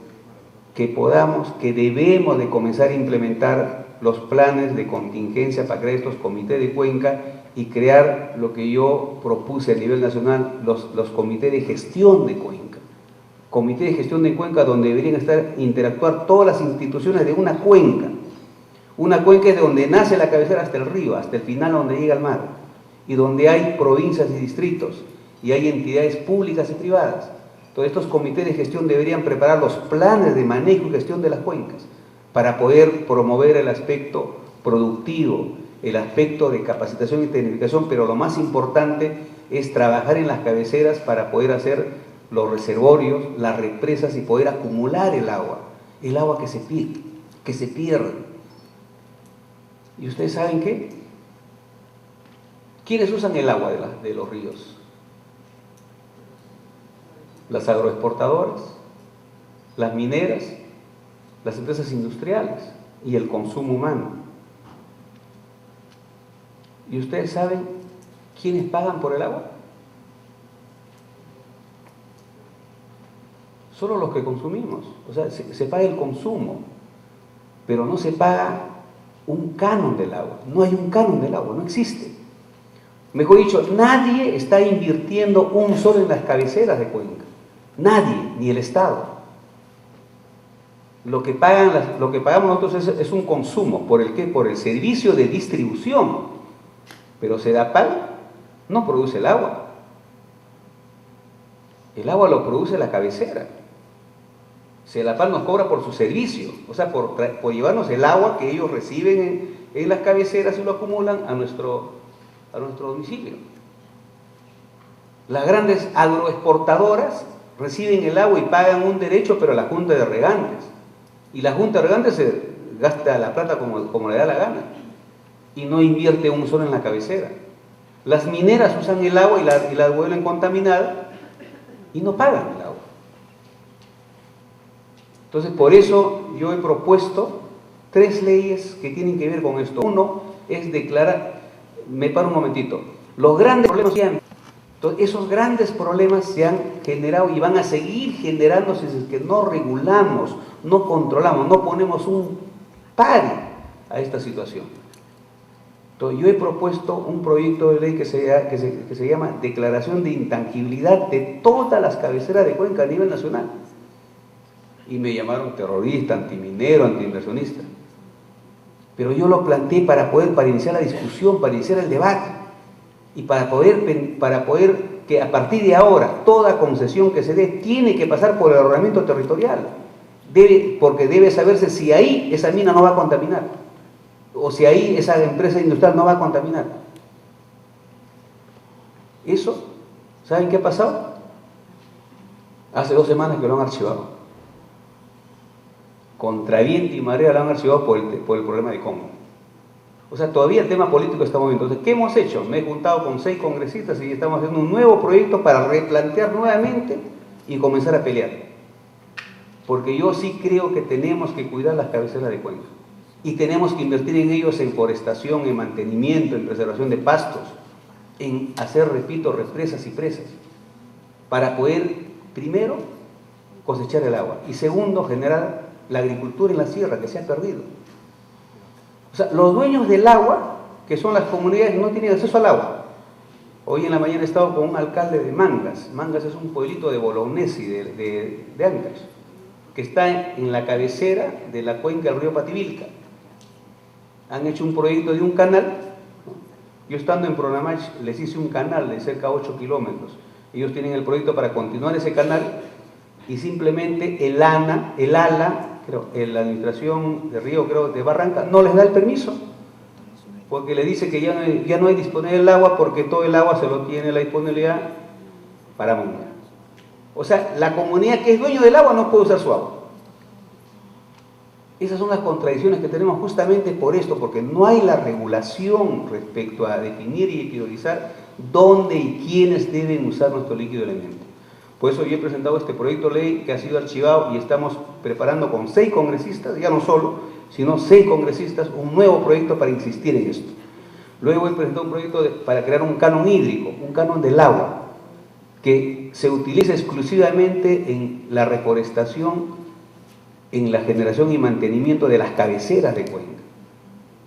que debemos de comenzar a implementar los planes de contingencia para crear estos comités de cuenca y crear lo que yo propuse a nivel nacional, los comités de gestión de cuenca. Comité de gestión de cuenca donde deberían interactuar todas las instituciones de una cuenca. Una cuenca es de donde nace la cabecera hasta el río, hasta el final donde llega al mar, y donde hay provincias y distritos, y hay entidades públicas y privadas. Todos estos comités de gestión deberían preparar los planes de manejo y gestión de las cuencas para poder promover el aspecto productivo, el aspecto de capacitación y tecnificación, pero lo más importante es trabajar en las cabeceras para poder hacer los reservorios, las represas y poder acumular el agua que se pierde. ¿Y ustedes saben qué? ¿Quiénes usan el agua de los ríos? Las agroexportadoras, las mineras, las empresas industriales y el consumo humano. ¿Y ustedes saben quiénes pagan por el agua? Solo los que consumimos. O sea, se paga el consumo, pero no se paga un canon del agua. No hay un canon del agua, no existe. Mejor dicho, nadie está invirtiendo un solo en las cabeceras de cuenca. Nadie, ni el Estado. Lo que pagamos nosotros es un consumo. ¿Por el qué? Por el servicio de distribución. Pero Sedapal no produce el agua. El agua lo produce la cabecera. Sedapal nos cobra por su servicio, o sea, por llevarnos el agua que ellos reciben en las cabeceras y lo acumulan a nuestro domicilio. Las grandes agroexportadoras reciben el agua y pagan un derecho, pero a la Junta de Regantes. Y la Junta de Regantes se gasta la plata como le da la gana y no invierte un solo en la cabecera. Las mineras usan el agua y la vuelven contaminada y no pagan el agua. Entonces, por eso yo he propuesto 3 leyes que tienen que ver con esto. Uno es declarar, me paro un momentito, los grandes problemas que han, entonces, esos grandes problemas se han generado y van a seguir generándose si es que no regulamos, no controlamos, no ponemos un pare a esta situación. Entonces, yo he propuesto un proyecto de ley que se llama Declaración de Intangibilidad de todas las cabeceras de cuenca a nivel nacional. Y me llamaron terrorista, antiminero, antiinversionista. Pero yo lo planteé para iniciar la discusión, para iniciar el debate y para poder que a partir de ahora toda concesión que se dé tiene que pasar por el ordenamiento territorial, porque debe saberse si ahí esa mina no va a contaminar o si ahí esa empresa industrial no va a contaminar. Eso, ¿saben qué ha pasado? Hace 2 semanas que lo han archivado. Contra viento y marea lo han archivado por el problema de Congo. O sea, todavía el tema político está moviendo. Entonces, ¿qué hemos hecho? Me he juntado con 6 congresistas y estamos haciendo un nuevo proyecto para replantear nuevamente y comenzar a pelear. Porque yo sí creo que tenemos que cuidar las cabeceras de cuenca. Y tenemos que invertir en ellos en forestación, en mantenimiento, en preservación de pastos, en hacer, repito, represas y presas, para poder, primero, cosechar el agua y segundo, generar la agricultura en la sierra que se ha perdido. O sea, los dueños del agua, que son las comunidades, no tienen acceso al agua. Hoy en la mañana he estado con un alcalde de Mangas. Mangas es un pueblito de Bolognesi, de Ancash, que está en la cabecera de la cuenca del río Pativilca. Han hecho un proyecto de un canal. Yo estando en Pronamach les hice un canal de cerca de 8 kilómetros. Ellos tienen el proyecto para continuar ese canal y simplemente el ALA, la administración de Río, creo, de Barranca, no les da el permiso, porque le dice que ya no hay disponible el agua porque todo el agua se lo tiene la disponibilidad para Munga. O sea, la comunidad que es dueño del agua no puede usar su agua. Esas son las contradicciones que tenemos justamente por esto, porque no hay la regulación respecto a definir y priorizar dónde y quiénes deben usar nuestro líquido elemento. Por eso yo he presentado este proyecto de ley que ha sido archivado y estamos preparando con 6 congresistas, ya no solo, sino 6 congresistas, un nuevo proyecto para insistir en esto. Luego he presentado un proyecto para crear un canon hídrico, un canon del agua, que se utiliza exclusivamente en la reforestación, en la generación y mantenimiento de las cabeceras de cuenca.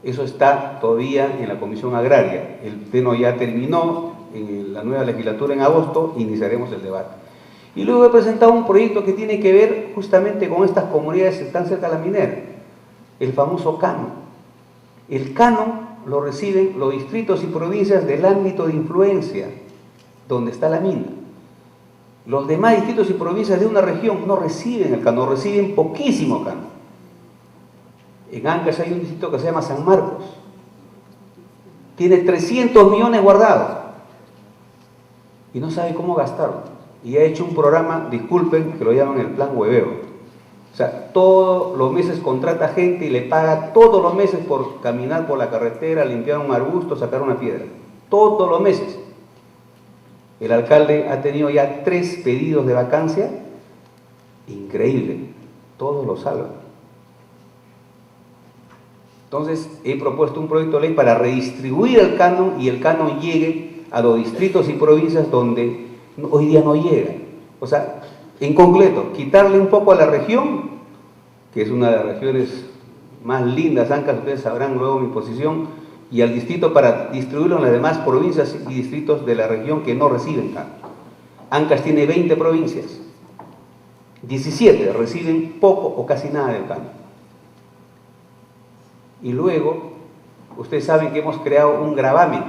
Eso está todavía en la Comisión Agraria. El pleno ya terminó, en la nueva legislatura en agosto iniciaremos el debate. Y luego he presentado un proyecto que tiene que ver justamente con estas comunidades que están cerca de la minera, el famoso canon. El canon lo reciben los distritos y provincias del ámbito de influencia, donde está la mina. Los demás distritos y provincias de una región no reciben el canon, reciben poquísimo canon. En Ancash hay un distrito que se llama San Marcos. Tiene 300 millones guardados y no sabe cómo gastarlo. Y ha hecho un programa, disculpen, que lo llaman el plan hueveo. O sea, todos los meses contrata gente y le paga todos los meses por caminar por la carretera, limpiar un arbusto, sacar una piedra. Todos los meses. El alcalde ha tenido ya 3 pedidos de vacancia. Increíble. Todos lo salvan. Entonces, he propuesto un proyecto de ley para redistribuir el canon y el canon llegue a los distritos y provincias donde hoy día no llega. O sea, en concreto, quitarle un poco a la región, que es una de las regiones más lindas, Ancash, ustedes sabrán luego mi posición, y al distrito para distribuirlo en las demás provincias y distritos de la región que no reciben canon. Ancash tiene 20 provincias, 17 reciben poco o casi nada del canon. Y luego, ustedes saben que hemos creado un gravamen,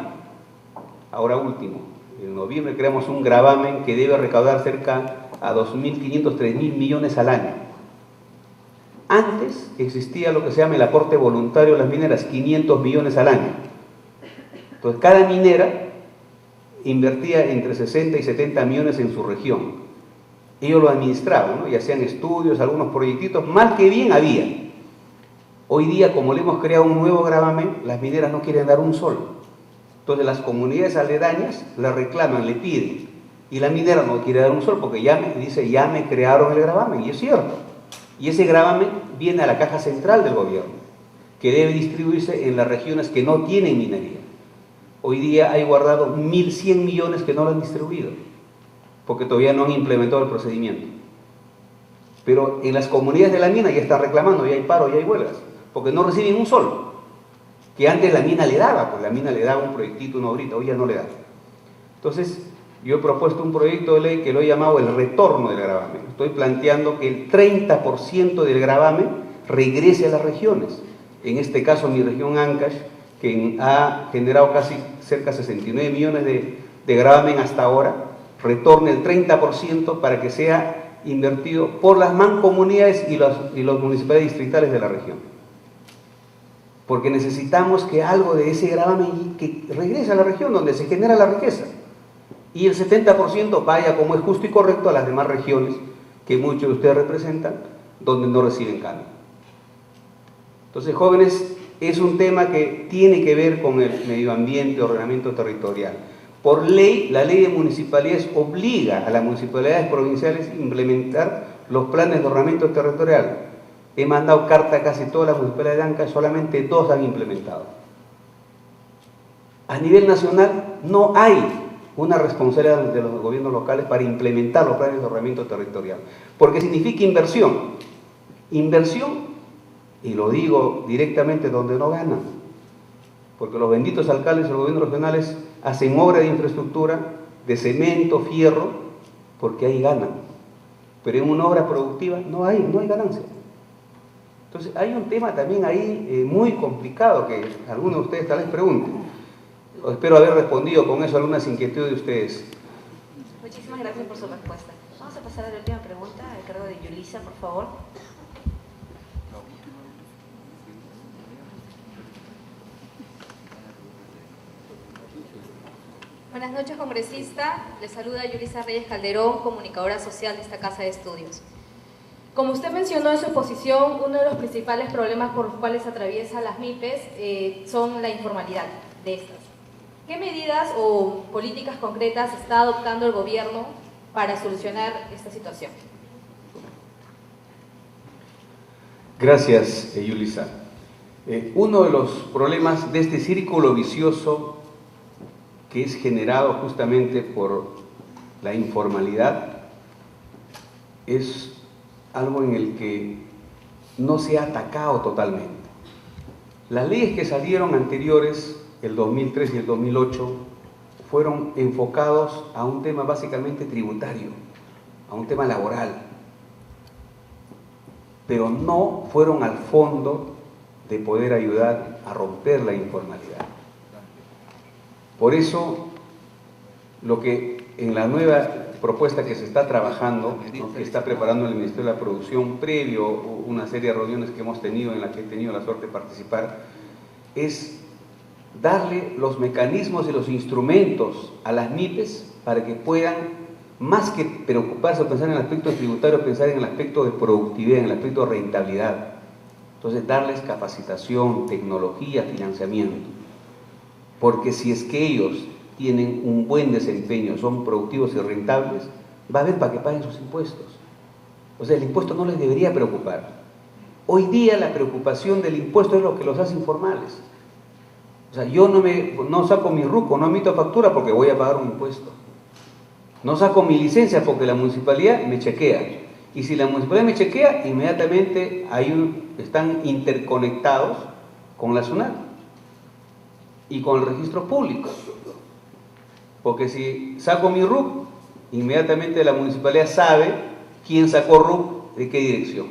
ahora último, en noviembre creamos un gravamen que debe recaudar cerca a 2.500, 3.000 millones al año. Antes existía lo que se llama el aporte voluntario de las mineras, 500 millones al año. Entonces, cada minera invertía entre 60 y 70 millones en su región. Ellos lo administraban, ¿no? Y hacían estudios, algunos proyectitos, mal que bien había. Hoy día, como le hemos creado un nuevo gravamen, las mineras no quieren dar un sol. Entonces las comunidades aledañas la reclaman, le piden. Y la minera no quiere dar un sol porque ya me crearon el gravamen. Y es cierto. Y ese gravamen viene a la caja central del gobierno, que debe distribuirse en las regiones que no tienen minería. Hoy día hay guardado 1.100 millones que no lo han distribuido, porque todavía no han implementado el procedimiento. Pero en las comunidades de la mina ya están reclamando, ya hay paro, ya hay huelgas, porque no reciben un sol, que antes la mina le daba, pues la mina le daba un proyectito, una obrita, hoy ya no le da. Entonces, yo he propuesto un proyecto de ley que lo he llamado el retorno del gravamen. Estoy planteando que el 30% del gravamen regrese a las regiones. En este caso, mi región Ancash, que ha generado casi cerca de 69 millones de gravamen hasta ahora, retorne el 30% para que sea invertido por las mancomunidades y los municipalidades distritales de la región. Porque necesitamos que algo de ese gravamen que regrese a la región donde se genera la riqueza. Y el 70% vaya, como es justo y correcto, a las demás regiones que muchos de ustedes representan, donde no reciben canon. Entonces, jóvenes, es un tema que tiene que ver con el medio ambiente, ordenamiento territorial. Por ley, la ley de municipalidades obliga a las municipalidades provinciales a implementar los planes de ordenamiento territorial. He mandado carta a casi todas las municipalidades de Ancash, solamente 2 han implementado. A nivel nacional no hay una responsabilidad de los gobiernos locales para implementar los planes de ordenamiento territorial, porque significa inversión. Inversión, y lo digo directamente, donde no ganan, porque los benditos alcaldes de los gobiernos regionales hacen obra de infraestructura, de cemento, fierro, porque ahí ganan, pero en una obra productiva no hay ganancia. Entonces hay un tema también ahí muy complicado que algunos de ustedes tal vez pregunten. Espero haber respondido con eso algunas inquietudes de ustedes. Muchísimas gracias por su respuesta. Vamos a pasar a la última pregunta, a cargo de Yulisa, por favor. Buenas noches, congresista. Les saluda Yulisa Reyes Calderón, comunicadora social de esta Casa de Estudios. Como usted mencionó en su exposición, uno de los principales problemas por los cuales atraviesa las MIPES son la informalidad de estas. ¿Qué medidas o políticas concretas está adoptando el gobierno para solucionar esta situación? Gracias, Yulisa. Uno de los problemas de este círculo vicioso que es generado justamente por la informalidad es algo en el que no se ha atacado totalmente. Las leyes que salieron anteriores, el 2003 y el 2008, fueron enfocados a un tema básicamente tributario, a un tema laboral, pero no fueron al fondo de poder ayudar a romper la informalidad. Por eso, lo que en la nueva propuesta que se está trabajando, ¿no?, que está preparando el Ministerio de la Producción, previo a una serie de reuniones que hemos tenido, en la que he tenido la suerte de participar, es darle los mecanismos y los instrumentos a las MIPES para que puedan, más que preocuparse o pensar en el aspecto tributario, pensar en el aspecto de productividad, en el aspecto de rentabilidad. Entonces, darles capacitación, tecnología, financiamiento. Porque si es que ellos tienen un buen desempeño, son productivos y rentables, va a haber para que paguen sus impuestos. O sea, el impuesto no les debería preocupar. Hoy día la preocupación del impuesto es lo que los hace informales. O sea, yo no saco mi RUCO, no emito factura porque voy a pagar un impuesto. No saco mi licencia porque la municipalidad me chequea. Y si la municipalidad me chequea, inmediatamente están interconectados con la SUNAT y con el registro público. Porque si saco mi RUC, inmediatamente la municipalidad sabe quién sacó RUC, de qué dirección.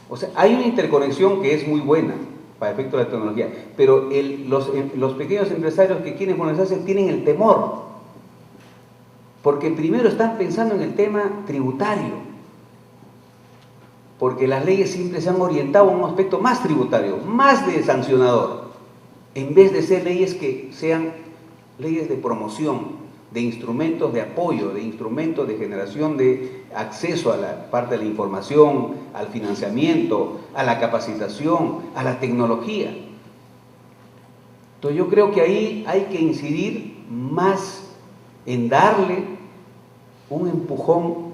O sea, hay una interconexión que es muy buena para efecto de la tecnología, pero los pequeños empresarios que quieren organizarse tienen el temor, porque primero están pensando en el tema tributario, porque las leyes siempre se han orientado a un aspecto más tributario, más de sancionador, en vez de ser leyes que sean leyes de promoción, de instrumentos de apoyo, de instrumentos de generación de acceso a la parte de la información, al financiamiento, a la capacitación, a la tecnología. Entonces yo creo que ahí hay que incidir más en darle un empujón,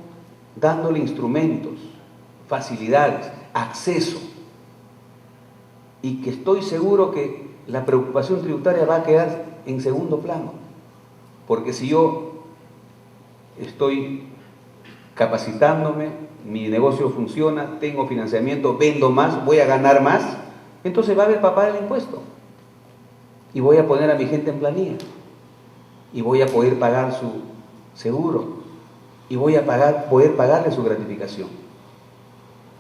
dándole instrumentos, facilidades, acceso, y que estoy seguro que la preocupación tributaria va a quedar en segundo plano, porque si yo estoy capacitándome, mi negocio funciona, tengo financiamiento, vendo más, voy a ganar más, entonces va a haber para pagar el impuesto y voy a poner a mi gente en planilla y voy a poder pagar su seguro y voy a poder pagarle su gratificación.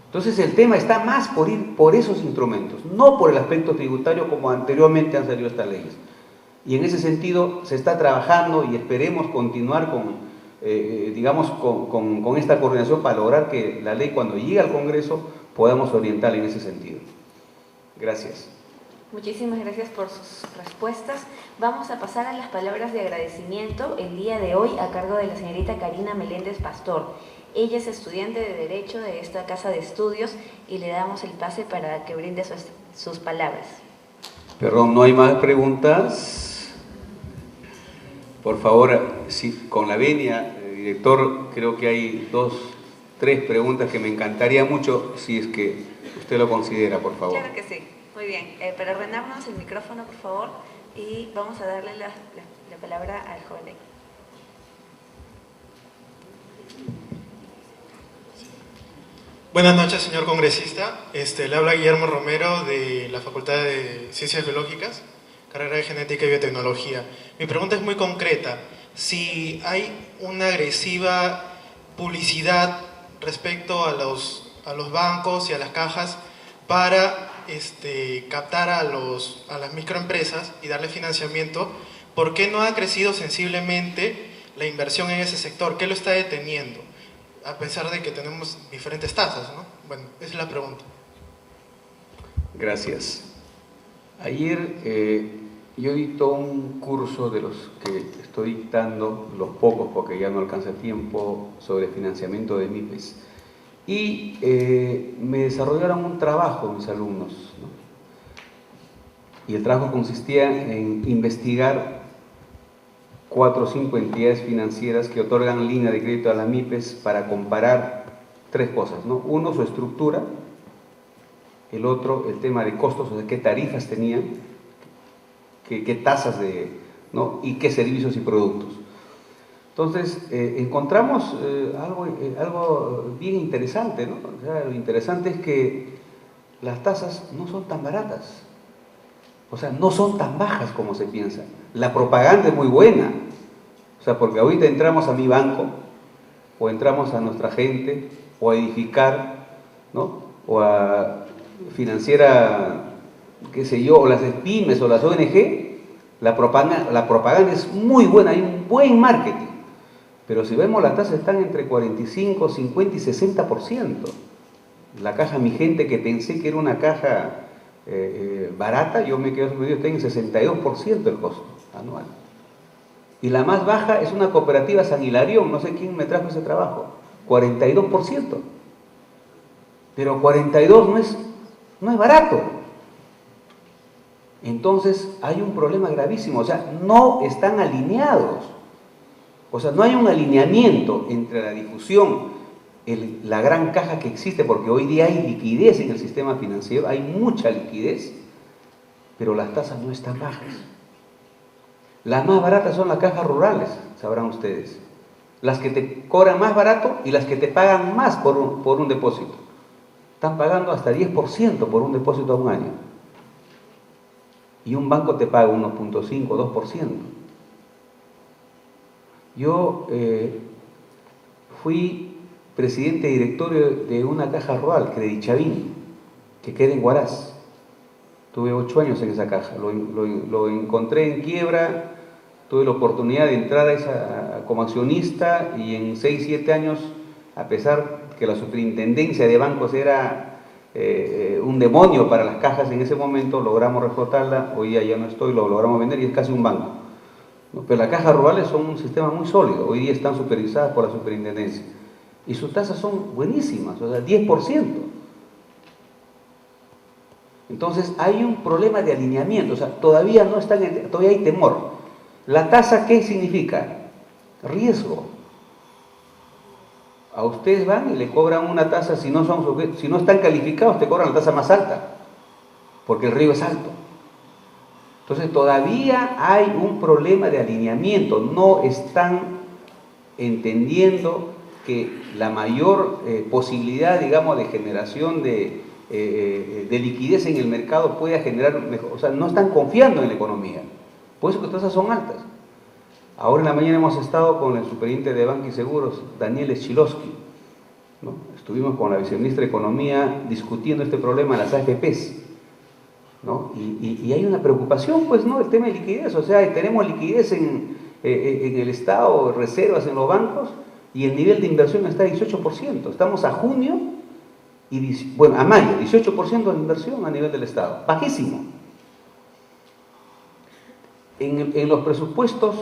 Entonces el tema está más por ir por esos instrumentos, no por el aspecto tributario como anteriormente han salido estas leyes. Y en ese sentido se está trabajando y esperemos continuar con esta coordinación para lograr que la ley, cuando llegue al Congreso, podamos orientarla en ese sentido. Gracias. Muchísimas gracias por sus respuestas. Vamos a pasar a las palabras de agradecimiento el día de hoy a cargo de la señorita Karina Meléndez Pastor. Ella es estudiante de Derecho de esta casa de estudios y le damos el pase para que brinde sus palabras. Perdón, ¿no hay más preguntas? Por favor, sí, con la venia, director, creo que hay 2, 3 preguntas que me encantaría mucho, si es que usted lo considera, por favor. Claro que sí, muy bien. Para ordenarnos el micrófono, por favor, y vamos a darle la palabra al joven. Buenas noches, señor congresista. Le habla Guillermo Romero de la Facultad de Ciencias Biológicas, carrera de Genética y Biotecnología. Mi pregunta es muy concreta. Si hay una agresiva publicidad respecto a los bancos y a las cajas para captar a las microempresas y darle financiamiento, ¿por qué no ha crecido sensiblemente la inversión en ese sector? ¿Qué lo está deteniendo? A pesar de que tenemos diferentes tasas, ¿no? Bueno, esa es la pregunta. Gracias. Ayer yo di todo un curso de los que estoy dictando, los pocos porque ya no alcanza tiempo, sobre financiamiento de MIPES. Y me desarrollaron un trabajo mis alumnos, ¿no? Y el trabajo consistía en investigar 4 o 5 entidades financieras que otorgan línea de crédito a la MIPES para comparar 3 cosas, ¿no? Uno, su estructura; el otro, el tema de costos, o sea, qué tarifas tenían, qué tasas ¿no? Y qué servicios y productos. Entonces, encontramos algo bien interesante, ¿no? O sea, lo interesante es que las tasas no son tan baratas. O sea, no son tan bajas como se piensa. La propaganda es muy buena. O sea, porque ahorita entramos a mi banco, o entramos a nuestra gente, o a edificar, ¿no? O a financiera, qué sé yo, o las pymes o las ONG, la propaganda es muy buena, hay un buen marketing. Pero si vemos, las tasas están entre 45, 50 y 60%. La caja Mi Gente, que pensé que era una caja barata, yo me quedo sorprendido, está en 62% el costo anual. Y la más baja es una cooperativa San Hilarión, no sé quién me trajo ese trabajo, 42%. Pero 42 no es barato. Entonces hay un problema gravísimo, o sea, no están alineados. O sea, no hay un alineamiento entre la difusión, la gran caja que existe, porque hoy día hay liquidez en el sistema financiero, hay mucha liquidez, pero las tasas no están bajas. Las más baratas son las cajas rurales, sabrán ustedes. Las que te cobran más barato y las que te pagan más por un depósito. Están pagando hasta 10% por un depósito a un año. Y un banco te paga 1.5, 2%. Yo fui presidente directorio de una caja rural, Credichavín, que queda en Huaraz. Tuve 8 años en esa caja, lo encontré en quiebra, tuve la oportunidad de entrar como accionista y en 6, 7 años, a pesar que la superintendencia de bancos era un demonio para las cajas en ese momento, logramos reflotarla, hoy ya no estoy, lo logramos vender y es casi un banco. ¿No? Pero las cajas rurales son un sistema muy sólido, hoy día están supervisadas por la superintendencia y sus tasas son buenísimas, o sea, 10%. Entonces hay un problema de alineamiento, o sea, todavía hay temor. ¿La tasa qué significa? Riesgo. A ustedes van y le cobran una tasa, si no están calificados, te cobran la tasa más alta, porque el riesgo es alto. Entonces todavía hay un problema de alineamiento, no están entendiendo que la mayor posibilidad, digamos, de generación de liquidez en el mercado pueda generar mejor, o sea, no están confiando en la economía, por eso que las tasas son altas. Ahora en la mañana hemos estado con el superintendente de Banca y Seguros, Daniel Schilowski, ¿no? Estuvimos con la viceministra de Economía discutiendo este problema de las AFPs, ¿no? Y hay una preocupación, pues, ¿no? El tema de liquidez, o sea, tenemos liquidez en el Estado, reservas en los bancos, y el nivel de inversión está a 18%. Estamos a junio, a mayo, 18% de inversión a nivel del Estado, bajísimo. En los presupuestos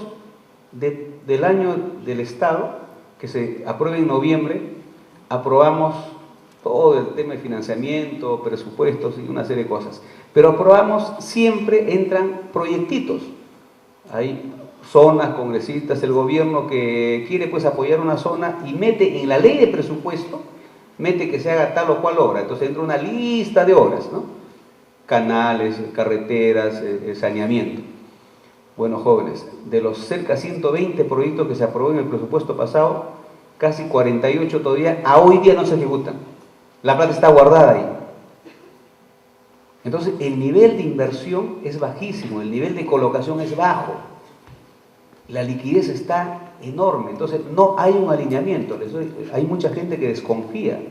del año del Estado, que se aprueba en noviembre, aprobamos todo el tema de financiamiento, presupuestos y una serie de cosas. Pero aprobamos, siempre entran proyectitos. Hay zonas, congresistas, el gobierno que quiere pues apoyar una zona y mete en la ley de presupuesto, mete que se haga tal o cual obra. Entonces entra una lista de obras, ¿no? Canales, carreteras, saneamiento. Bueno, jóvenes, de los cerca de 120 proyectos que se aprobó en el presupuesto pasado, casi 48 todavía, a hoy día no se ejecutan. La plata está guardada ahí. Entonces, el nivel de inversión es bajísimo, el nivel de colocación es bajo. La liquidez está enorme, entonces no hay un alineamiento. Hay mucha gente que desconfía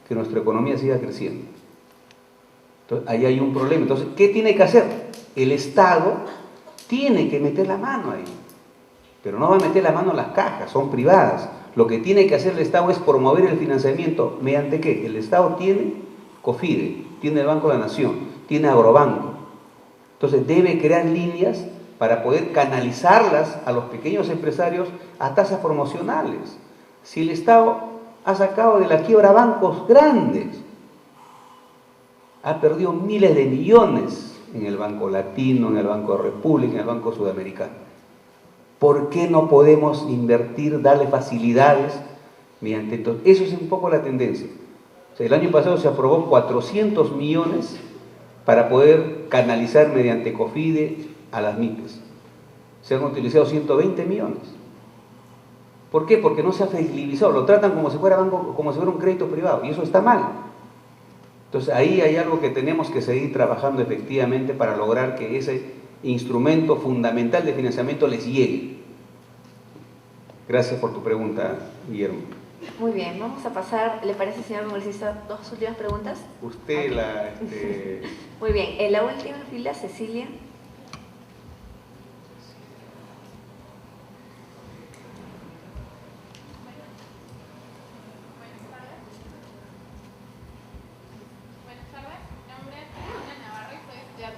que nuestra economía siga creciendo. Entonces, ahí hay un problema. Entonces, ¿qué tiene que hacer? El Estado tiene que meter la mano ahí, pero no va a meter la mano en las cajas, son privadas. Lo que tiene que hacer el Estado es promover el financiamiento. ¿Mediante qué? El Estado tiene COFIDE, tiene el Banco de la Nación, tiene Agrobanco. Entonces debe crear líneas para poder canalizarlas a los pequeños empresarios a tasas promocionales. Si el Estado ha sacado de la quiebra bancos grandes, ha perdido miles de millones en el Banco Latino, en el Banco de República, en el Banco Sudamericano. ¿Por qué no podemos invertir, darle facilidades mediante todo? Eso es un poco la tendencia. O sea, el año pasado se aprobó 400 millones para poder canalizar mediante COFIDE a las MIPES. Se han utilizado 120 millones. ¿Por qué? Porque no se ha flexibilizado, lo tratan como si fuera banco, como si fuera un crédito privado, y eso está mal. Entonces ahí hay algo que tenemos que seguir trabajando efectivamente para lograr que ese instrumento fundamental de financiamiento les llegue. Gracias por tu pregunta, Guillermo. Muy bien, vamos a pasar, ¿le parece, señor congresista, dos últimas preguntas? Usted Muy bien, en la última fila, Cecilia.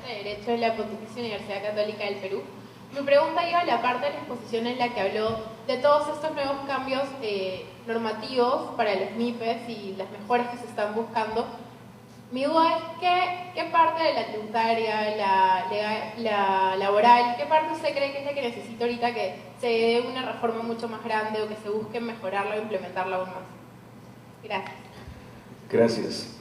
De Derecho de la Pontificia Universidad Católica del Perú. Mi pregunta iba a la parte de la exposición en la que habló de todos estos nuevos cambios normativos para los MIPES y las mejoras que se están buscando. Mi duda es qué parte de la tributaria, la laboral, qué parte usted cree que es la que necesita ahorita que se dé una reforma mucho más grande o que se busque mejorarla o implementarla aún más. Gracias. Gracias.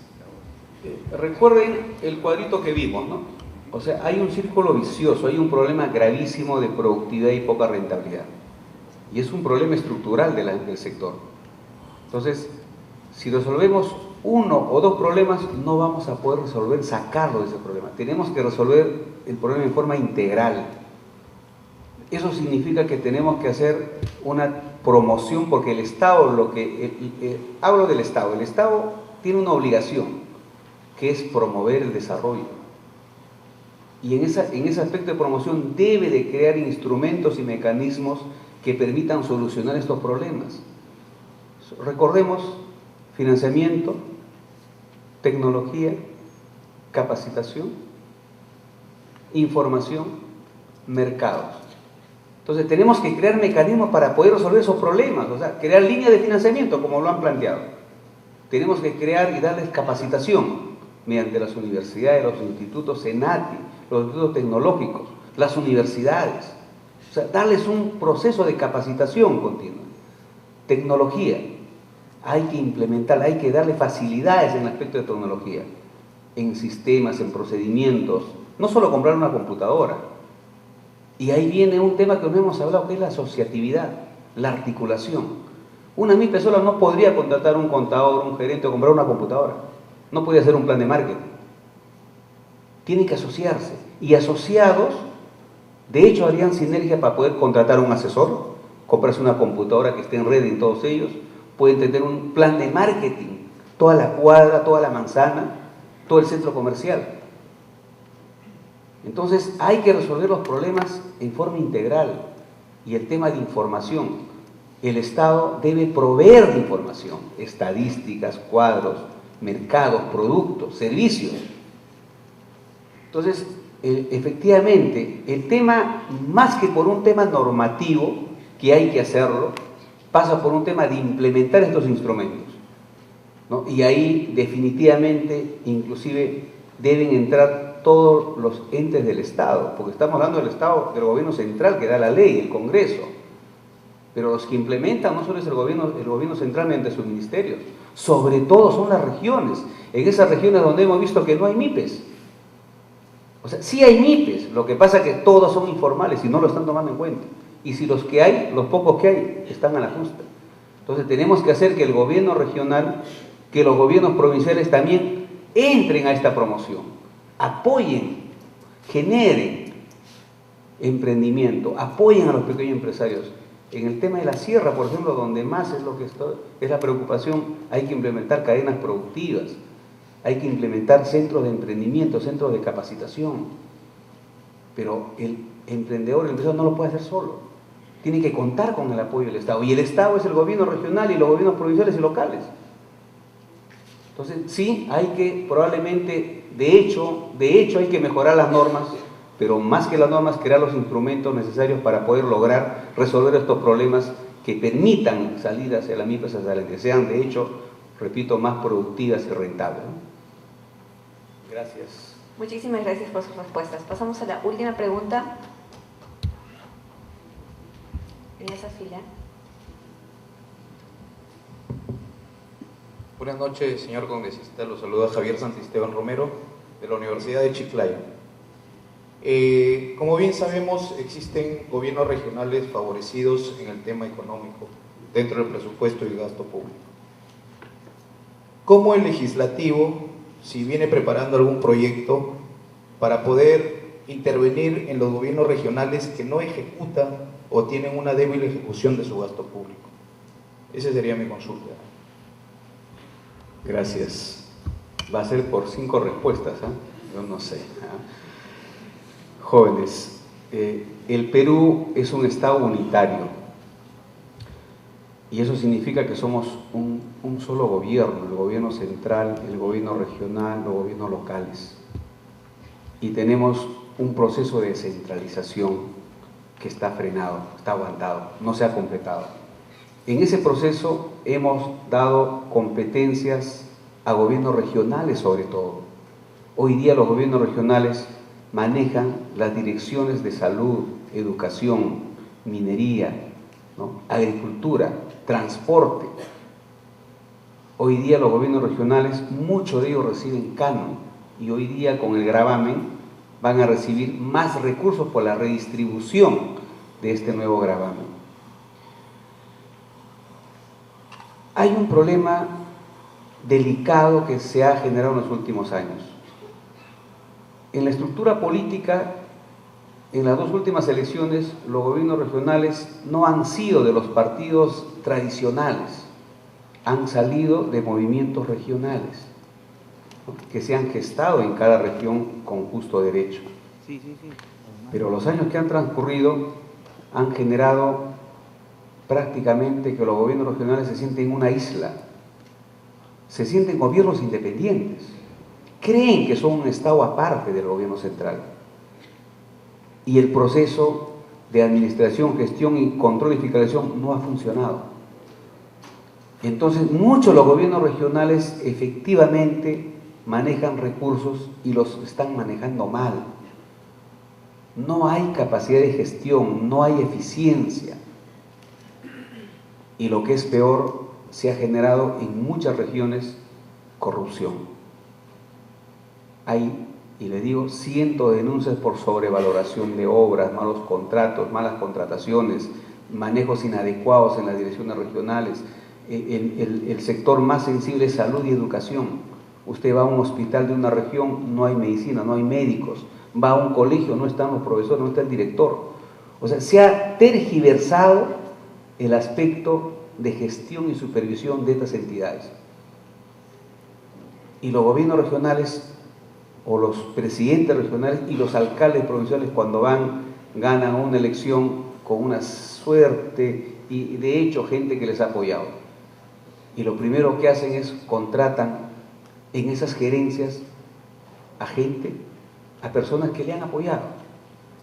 Recuerden el cuadrito que vimos, ¿no? O sea, hay un círculo vicioso, hay un problema gravísimo de productividad y poca rentabilidad. Y es un problema estructural del sector. Entonces, si resolvemos uno o dos problemas, no vamos a poder sacarlo de ese problema. Tenemos que resolver el problema en forma integral. Eso significa que tenemos que hacer una promoción, porque el Estado, hablo del Estado, el Estado tiene una obligación, que es promover el desarrollo. Y en ese aspecto de promoción debe de crear instrumentos y mecanismos que permitan solucionar estos problemas. Recordemos financiamiento, tecnología, capacitación, información, mercados. Entonces tenemos que crear mecanismos para poder resolver esos problemas, o sea, crear líneas de financiamiento como lo han planteado. Tenemos que crear y darles capacitación mediante las universidades, los institutos SENATI, los institutos tecnológicos, las universidades. O sea, darles un proceso de capacitación continua. Tecnología, hay que implementar, hay que darle facilidades en el aspecto de tecnología, en sistemas, en procedimientos, no solo comprar una computadora. Y ahí viene un tema que no hemos hablado, que es la asociatividad, la articulación. Una MIPE sola no podría contratar un contador, un gerente o comprar una computadora. No podría hacer un plan de marketing. Tienen que asociarse. Y asociados, de hecho, harían sinergia para poder contratar un asesor, comprarse una computadora que esté en red en todos ellos, pueden tener un plan de marketing, toda la cuadra, toda la manzana, todo el centro comercial. Entonces hay que resolver los problemas en forma integral. Y el tema de información, el Estado debe proveer de información, estadísticas, cuadros, mercados, productos, servicios. Entonces, efectivamente, el tema, más que por un tema normativo, que hay que hacerlo, pasa por un tema de implementar estos instrumentos, ¿no? Y ahí definitivamente, inclusive, deben entrar todos los entes del Estado, porque estamos hablando del Estado, del gobierno central que da la ley, el Congreso, pero los que implementan no solo es el gobierno central mediante sus ministerios, sobre todo son las regiones, en esas regiones donde hemos visto que no hay MIPES. O sea, sí hay MIPES, lo que pasa es que todos son informales y no lo están tomando en cuenta. Y si los que hay, los pocos que hay, están a la justa. Entonces tenemos que hacer que el gobierno regional, que los gobiernos provinciales también entren a esta promoción, apoyen, generen emprendimiento, apoyen a los pequeños empresarios. En el tema de la sierra, por ejemplo, donde más es la preocupación, hay que implementar cadenas productivas, hay que implementar centros de emprendimiento, centros de capacitación. Pero el emprendedor, el empresario no lo puede hacer solo. Tiene que contar con el apoyo del Estado. Y el Estado es el gobierno regional y los gobiernos provinciales y locales. Entonces, sí, hay que probablemente, de hecho hay que mejorar las normas, pero más que las normas, crear los instrumentos necesarios para poder lograr resolver estos problemas que permitan salir hacia la MIPES, hacia que sean, de hecho, repito, más productivas y rentables, ¿no? Gracias. Muchísimas gracias por sus respuestas. Pasamos a la última pregunta. En esa fila. Buenas noches, señor congresista. Lo saluda Javier Santisteban Romero, de la Universidad de Chiclayo. Como bien sabemos, existen gobiernos regionales favorecidos en el tema económico, dentro del presupuesto y gasto público. ¿Cómo el legislativo si viene preparando algún proyecto para poder intervenir en los gobiernos regionales que no ejecutan o tienen una débil ejecución de su gasto público. Esa sería mi consulta. Gracias. Va a ser por 5 respuestas, ¿eh? Yo no sé. Jóvenes, el Perú es un Estado unitario y eso significa que somos un solo gobierno, el gobierno central, el gobierno regional, los gobiernos locales. Y tenemos un proceso de descentralización que está frenado, está aguantado, no se ha completado. En ese proceso hemos dado competencias a gobiernos regionales sobre todo. Hoy día los gobiernos regionales manejan las direcciones de salud, educación, minería, ¿no?, agricultura, transporte. Hoy día los gobiernos regionales, muchos de ellos reciben canon y hoy día con el gravamen van a recibir más recursos por la redistribución de este nuevo gravamen. Hay un problema delicado que se ha generado en los últimos años. En la estructura política, en las 2 últimas elecciones, los gobiernos regionales no han sido de los partidos tradicionales, han salido de movimientos regionales, ¿no?, que se han gestado en cada región con justo derecho. Pero los años que han transcurrido han generado prácticamente que los gobiernos regionales se sienten una isla, se sienten gobiernos independientes, creen que son un Estado aparte del gobierno central. Y el proceso de administración, gestión y control y fiscalización no ha funcionado. Entonces, muchos de los gobiernos regionales efectivamente manejan recursos y los están manejando mal. No hay capacidad de gestión, no hay eficiencia. Y lo que es peor, se ha generado en muchas regiones corrupción. Hay, y le digo, cientos de denuncias por sobrevaloración de obras, malos contratos, malas contrataciones, manejos inadecuados en las direcciones regionales. El sector más sensible es salud y educación. Usted va a un hospital de una región, no hay medicina, no hay médicos. Va a un colegio, no están los profesores, no está el director. O sea, se ha tergiversado el aspecto de gestión y supervisión de estas entidades. Y los gobiernos regionales, o los presidentes regionales y los alcaldes provinciales, cuando ganan una elección con una suerte y de hecho gente que les ha apoyado. Y lo primero que hacen es contratan en esas gerencias a gente, a personas que le han apoyado,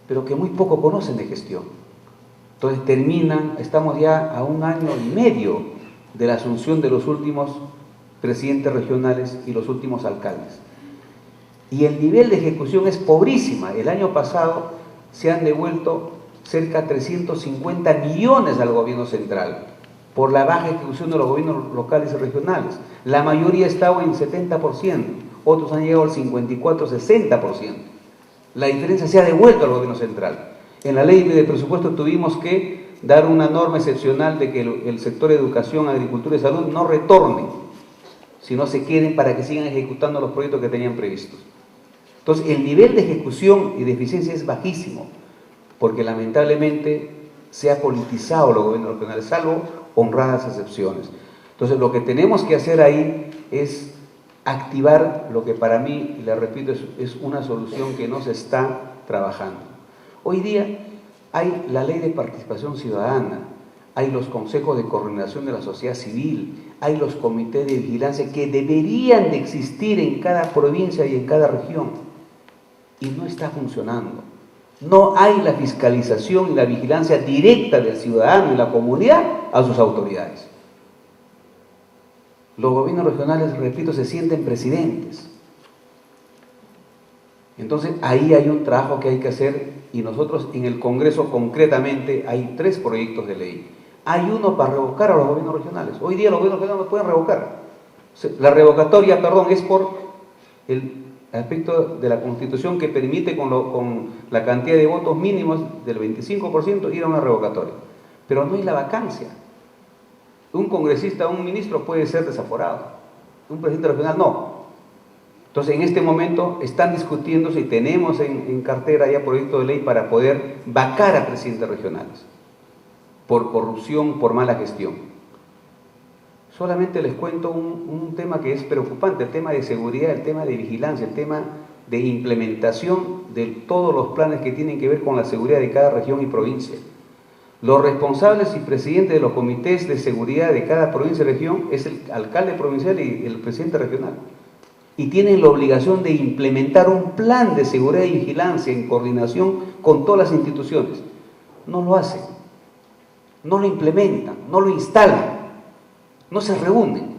pero que muy poco conocen de gestión. Entonces estamos ya a 1 año y medio de la asunción de los últimos presidentes regionales y los últimos alcaldes. Y el nivel de ejecución es pobrísima. El año pasado se han devuelto cerca de 350 millones al gobierno central por la baja ejecución de los gobiernos locales y regionales. La mayoría estaba en 70%, otros han llegado al 54-60%. La diferencia se ha devuelto al gobierno central. En la ley de presupuesto tuvimos que dar una norma excepcional de que el sector de educación, agricultura y salud no retorne, sino se queden para que sigan ejecutando los proyectos que tenían previstos. Entonces, el nivel de ejecución y de eficiencia es bajísimo, porque lamentablemente se ha politizado los gobiernos regionales, salvo honradas excepciones. Entonces, lo que tenemos que hacer ahí es activar lo que para mí, le repito, es una solución que no se está trabajando. Hoy día hay la ley de participación ciudadana, hay los consejos de coordinación de la sociedad civil, hay los comités de vigilancia que deberían de existir en cada provincia y en cada región, y no está funcionando. No hay la fiscalización y la vigilancia directa del ciudadano y la comunidad a sus autoridades. Los gobiernos regionales, repito, se sienten presidentes. Entonces, ahí hay un trabajo que hay que hacer, y nosotros en el Congreso concretamente hay 3 proyectos de ley. Hay uno para revocar a los gobiernos regionales. Hoy día los gobiernos regionales no pueden revocar. La revocatoria, es por el aspecto de la Constitución que permite con la cantidad de votos mínimos del 25% ir a una revocatoria. Pero no hay la vacancia. Un congresista, un ministro puede ser desaforado. Un presidente regional no. Entonces, en este momento están discutiéndose y tenemos en cartera ya proyecto de ley para poder vacar a presidentes regionales por corrupción, por mala gestión. Solamente les cuento un tema que es preocupante, el tema de seguridad, el tema de vigilancia, el tema de implementación de todos los planes que tienen que ver con la seguridad de cada región y provincia. Los responsables y presidentes de los comités de seguridad de cada provincia y región es el alcalde provincial y el presidente regional. Y tienen la obligación de implementar un plan de seguridad y vigilancia en coordinación con todas las instituciones. No lo hacen, no lo implementan, no lo instalan, no se reúnen.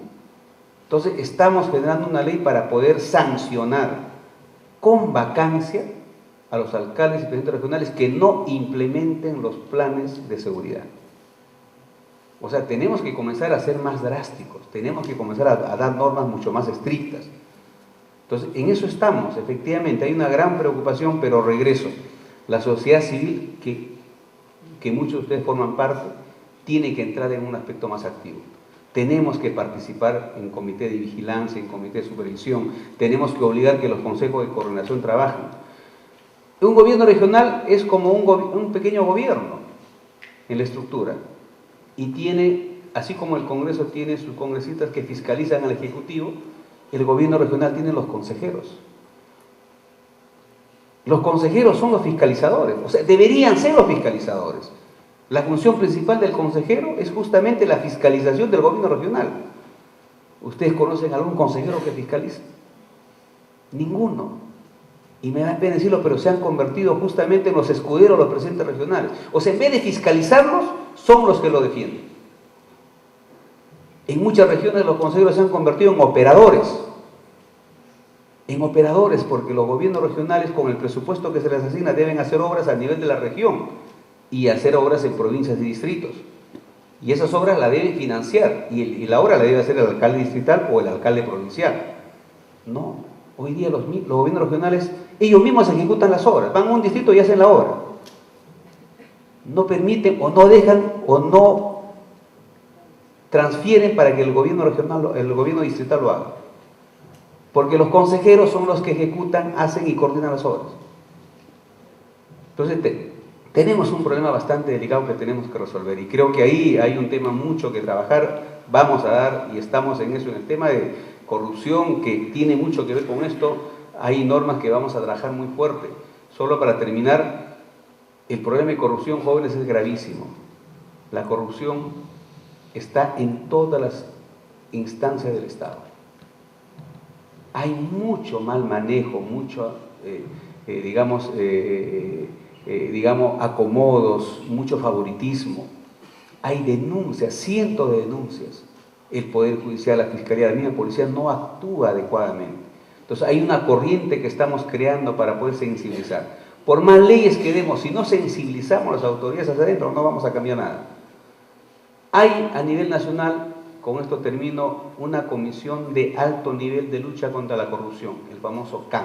Entonces estamos generando una ley para poder sancionar con vacancia a los alcaldes y presidentes regionales que no implementen los planes de seguridad. O sea, tenemos que comenzar a ser más drásticos, tenemos que comenzar a dar normas mucho más estrictas. Entonces, en eso estamos, efectivamente, hay una gran preocupación, pero regreso, la sociedad civil, que muchos de ustedes forman parte, tiene que entrar en un aspecto más activo. Tenemos que participar en comité de vigilancia, en comité de supervisión, tenemos que obligar que los consejos de coordinación trabajen. Un gobierno regional es como un pequeño gobierno en la estructura y tiene, así como el Congreso tiene sus congresistas que fiscalizan al Ejecutivo, el gobierno regional tiene los consejeros. Los consejeros son los fiscalizadores, o sea, deberían ser los fiscalizadores. La función principal del consejero es justamente la fiscalización del gobierno regional. ¿Ustedes conocen algún consejero que fiscalice? Ninguno. Y me da pena decirlo, pero se han convertido justamente en los escuderos de los presidentes regionales. O sea, en vez de fiscalizarlos, son los que lo defienden. En muchas regiones los consejeros se han convertido en operadores. En operadores, porque los gobiernos regionales, con el presupuesto que se les asigna, deben hacer obras a nivel de la región y hacer obras en provincias y distritos. Y esas obras las deben financiar, y la obra la debe hacer el alcalde distrital o el alcalde provincial. No, hoy día los gobiernos regionales, ellos mismos ejecutan las obras, van a un distrito y hacen la obra. No permiten o no dejan o no transfieren para que el gobierno regional, el gobierno distrital lo haga. Porque los consejeros son los que ejecutan, hacen y coordinan las obras. Entonces tenemos un problema bastante delicado que tenemos que resolver y creo que ahí hay un tema mucho que trabajar. Vamos a dar, y estamos en eso, en el tema de corrupción, que tiene mucho que ver con esto. Hay normas que vamos a trabajar muy fuerte. Solo para terminar, el problema de corrupción, jóvenes, es gravísimo. La corrupción está en todas las instancias del Estado. Hay mucho mal manejo, mucho, digamos, acomodos, mucho favoritismo. Hay denuncias, cientos de denuncias. El Poder Judicial, la Fiscalía, la misma Policía no actúa adecuadamente. Entonces hay una corriente que estamos creando para poder sensibilizar. Por más leyes que demos, si no sensibilizamos a las autoridades hacia adentro, no vamos a cambiar nada. Hay a nivel nacional, con esto termino, una comisión de alto nivel de lucha contra la corrupción, el famoso CAN,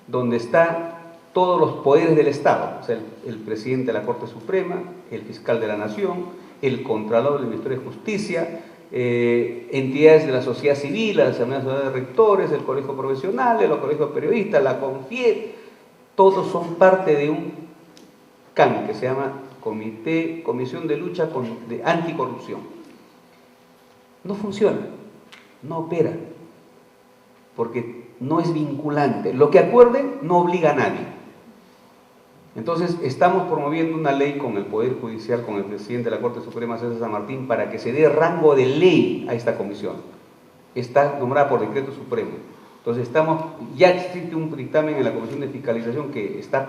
donde están todos los poderes del Estado, o sea, el presidente de la Corte Suprema, el fiscal de la Nación, el Contralor del Ministerio de Justicia, entidades de la sociedad civil, la Asamblea Nacional de Rectores, el Colegio Profesional, los colegios periodistas, la CONFIED, todos son parte de un CAN que se llama Comisión de Lucha de Anticorrupción. No funciona, no opera, porque no es vinculante. Lo que acuerden no obliga a nadie. Entonces, estamos promoviendo una ley con el Poder Judicial, con el presidente de la Corte Suprema, César San Martín, para que se dé rango de ley a esta comisión. Está nombrada por decreto supremo. Entonces, ya existe un dictamen en la Comisión de Fiscalización que está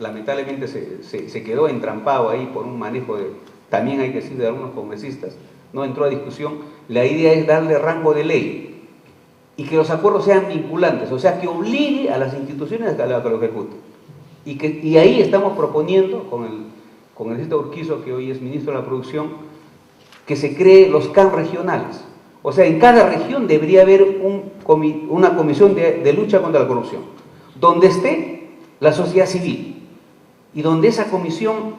lamentablemente se quedó entrampado ahí por un manejo también hay que decir, de algunos congresistas. No entró a discusión. La idea es darle rango de ley y que los acuerdos sean vinculantes, o sea, que obligue a las instituciones a que lo ejecuten. Y ahí estamos proponiendo, con el congresista Urquizo, que hoy es ministro de la Producción, que se cree los CAN regionales. O sea, en cada región debería haber una comisión de lucha contra la corrupción, donde esté la sociedad civil y donde esa comisión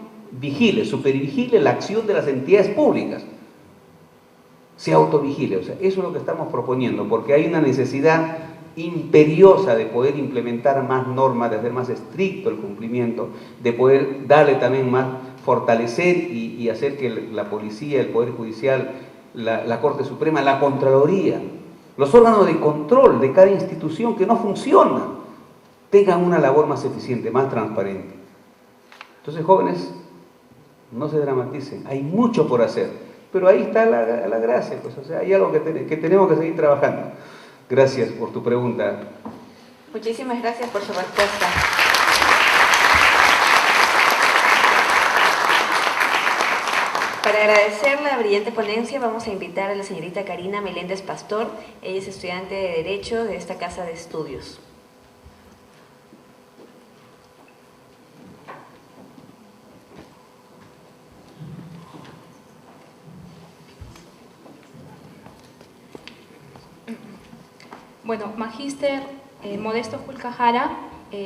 supervigile la acción de las entidades públicas, se autovigile. O sea, eso es lo que estamos proponiendo, porque hay una necesidad imperiosa de poder implementar más normas, de hacer más estricto el cumplimiento, de poder darle también más, fortalecer y hacer que la policía, el Poder Judicial, la Corte Suprema, la Contraloría, los órganos de control de cada institución que no funcionan, tengan una labor más eficiente, más transparente. Entonces, jóvenes, no se dramaticen, hay mucho por hacer, pero ahí está la gracia, pues, o sea, hay algo que tenemos que seguir trabajando. Gracias por tu pregunta. Muchísimas gracias por su respuesta. Para agradecer la brillante ponencia, vamos a invitar a la señorita Karina Meléndez Pastor. Ella es estudiante de Derecho de esta casa de estudios. Bueno, Magíster Modesto Julca Jara,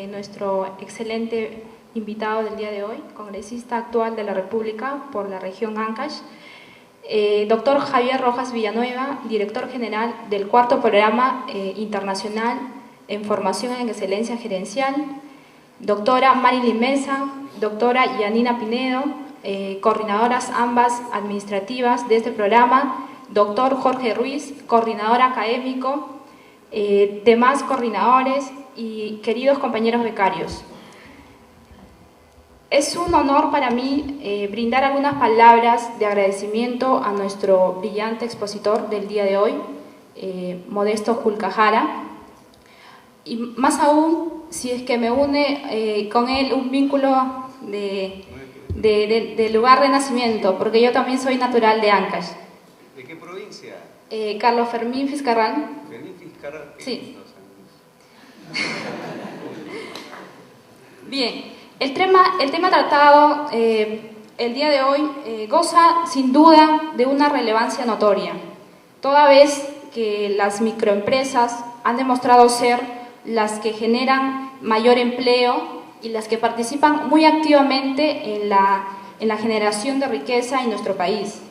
nuestro excelente invitado del día de hoy, congresista actual de la República por la región Ancash, doctor Javier Rojas Villanueva, director general del cuarto programa internacional en formación en excelencia gerencial, doctora Marilyn Mesa, doctora Yanina Pinedo, coordinadoras ambas administrativas de este programa, doctor Jorge Ruiz, coordinador académico, demás coordinadores y queridos compañeros becarios. Es un honor para mí brindar algunas palabras de agradecimiento a nuestro brillante expositor del día de hoy, Modesto Julca Jara, y más aún si es que me une con él un vínculo de lugar de nacimiento, porque yo también soy natural de Ancash. ¿De qué provincia? Carlos Fermín Fiscarral. Sí. Bien, el tema tratado el día de hoy goza sin duda de una relevancia notoria, toda vez que las microempresas han demostrado ser las que generan mayor empleo y las que participan muy activamente en la generación de riqueza en nuestro país,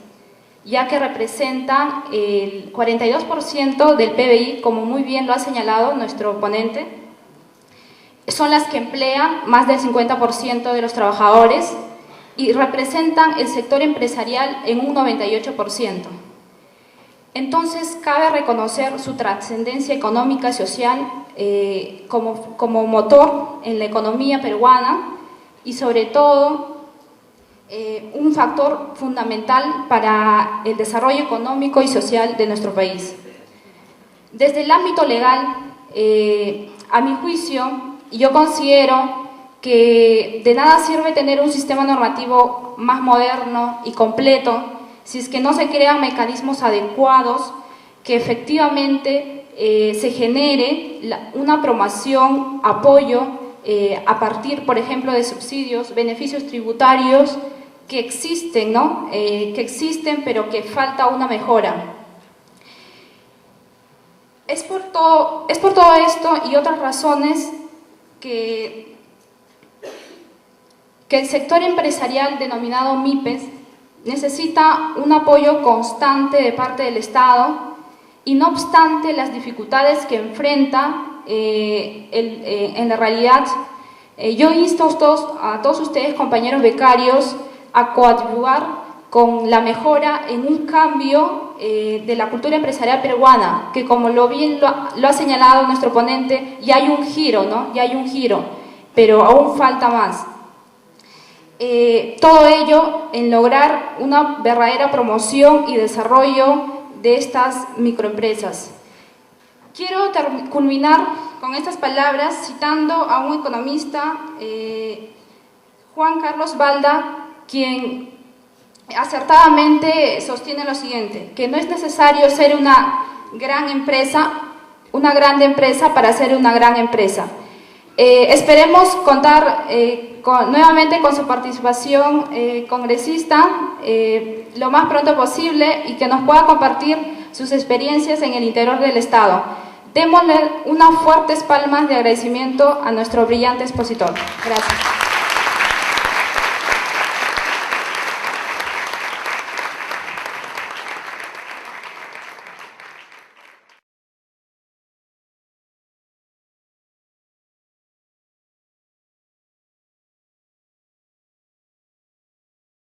ya que representan el 42% del PBI, como muy bien lo ha señalado nuestro ponente. Son las que emplean más del 50% de los trabajadores y representan el sector empresarial en un 98%. Entonces, cabe reconocer su trascendencia económica y social como motor en la economía peruana y, sobre todo, un factor fundamental para el desarrollo económico y social de nuestro país. Desde el ámbito legal, a mi juicio, yo considero que de nada sirve tener un sistema normativo más moderno y completo si es que no se crean mecanismos adecuados que efectivamente se genere una promoción, apoyo a partir, por ejemplo, de subsidios, beneficios tributarios que existen, ¿no? Que existen, pero que falta una mejora. Es por todo esto y otras razones que el sector empresarial denominado MIPES necesita un apoyo constante de parte del Estado y, no obstante las dificultades que enfrenta en la realidad, yo insto a todos ustedes, compañeros becarios, a coadyuvar con la mejora en un cambio de la cultura empresarial peruana, que como lo ha señalado nuestro ponente, ya hay un giro, ¿no? Ya hay un giro, pero aún falta más. Todo ello en lograr una verdadera promoción y desarrollo de estas microempresas. Quiero culminar con estas palabras citando a un economista, Juan Carlos Balda, quien acertadamente sostiene lo siguiente, que no es necesario ser una grande empresa para ser una gran empresa. Esperemos contar nuevamente con su participación congresista lo más pronto posible y que nos pueda compartir sus experiencias en el interior del Estado. Démosle unas fuertes palmas de agradecimiento a nuestro brillante expositor. Gracias.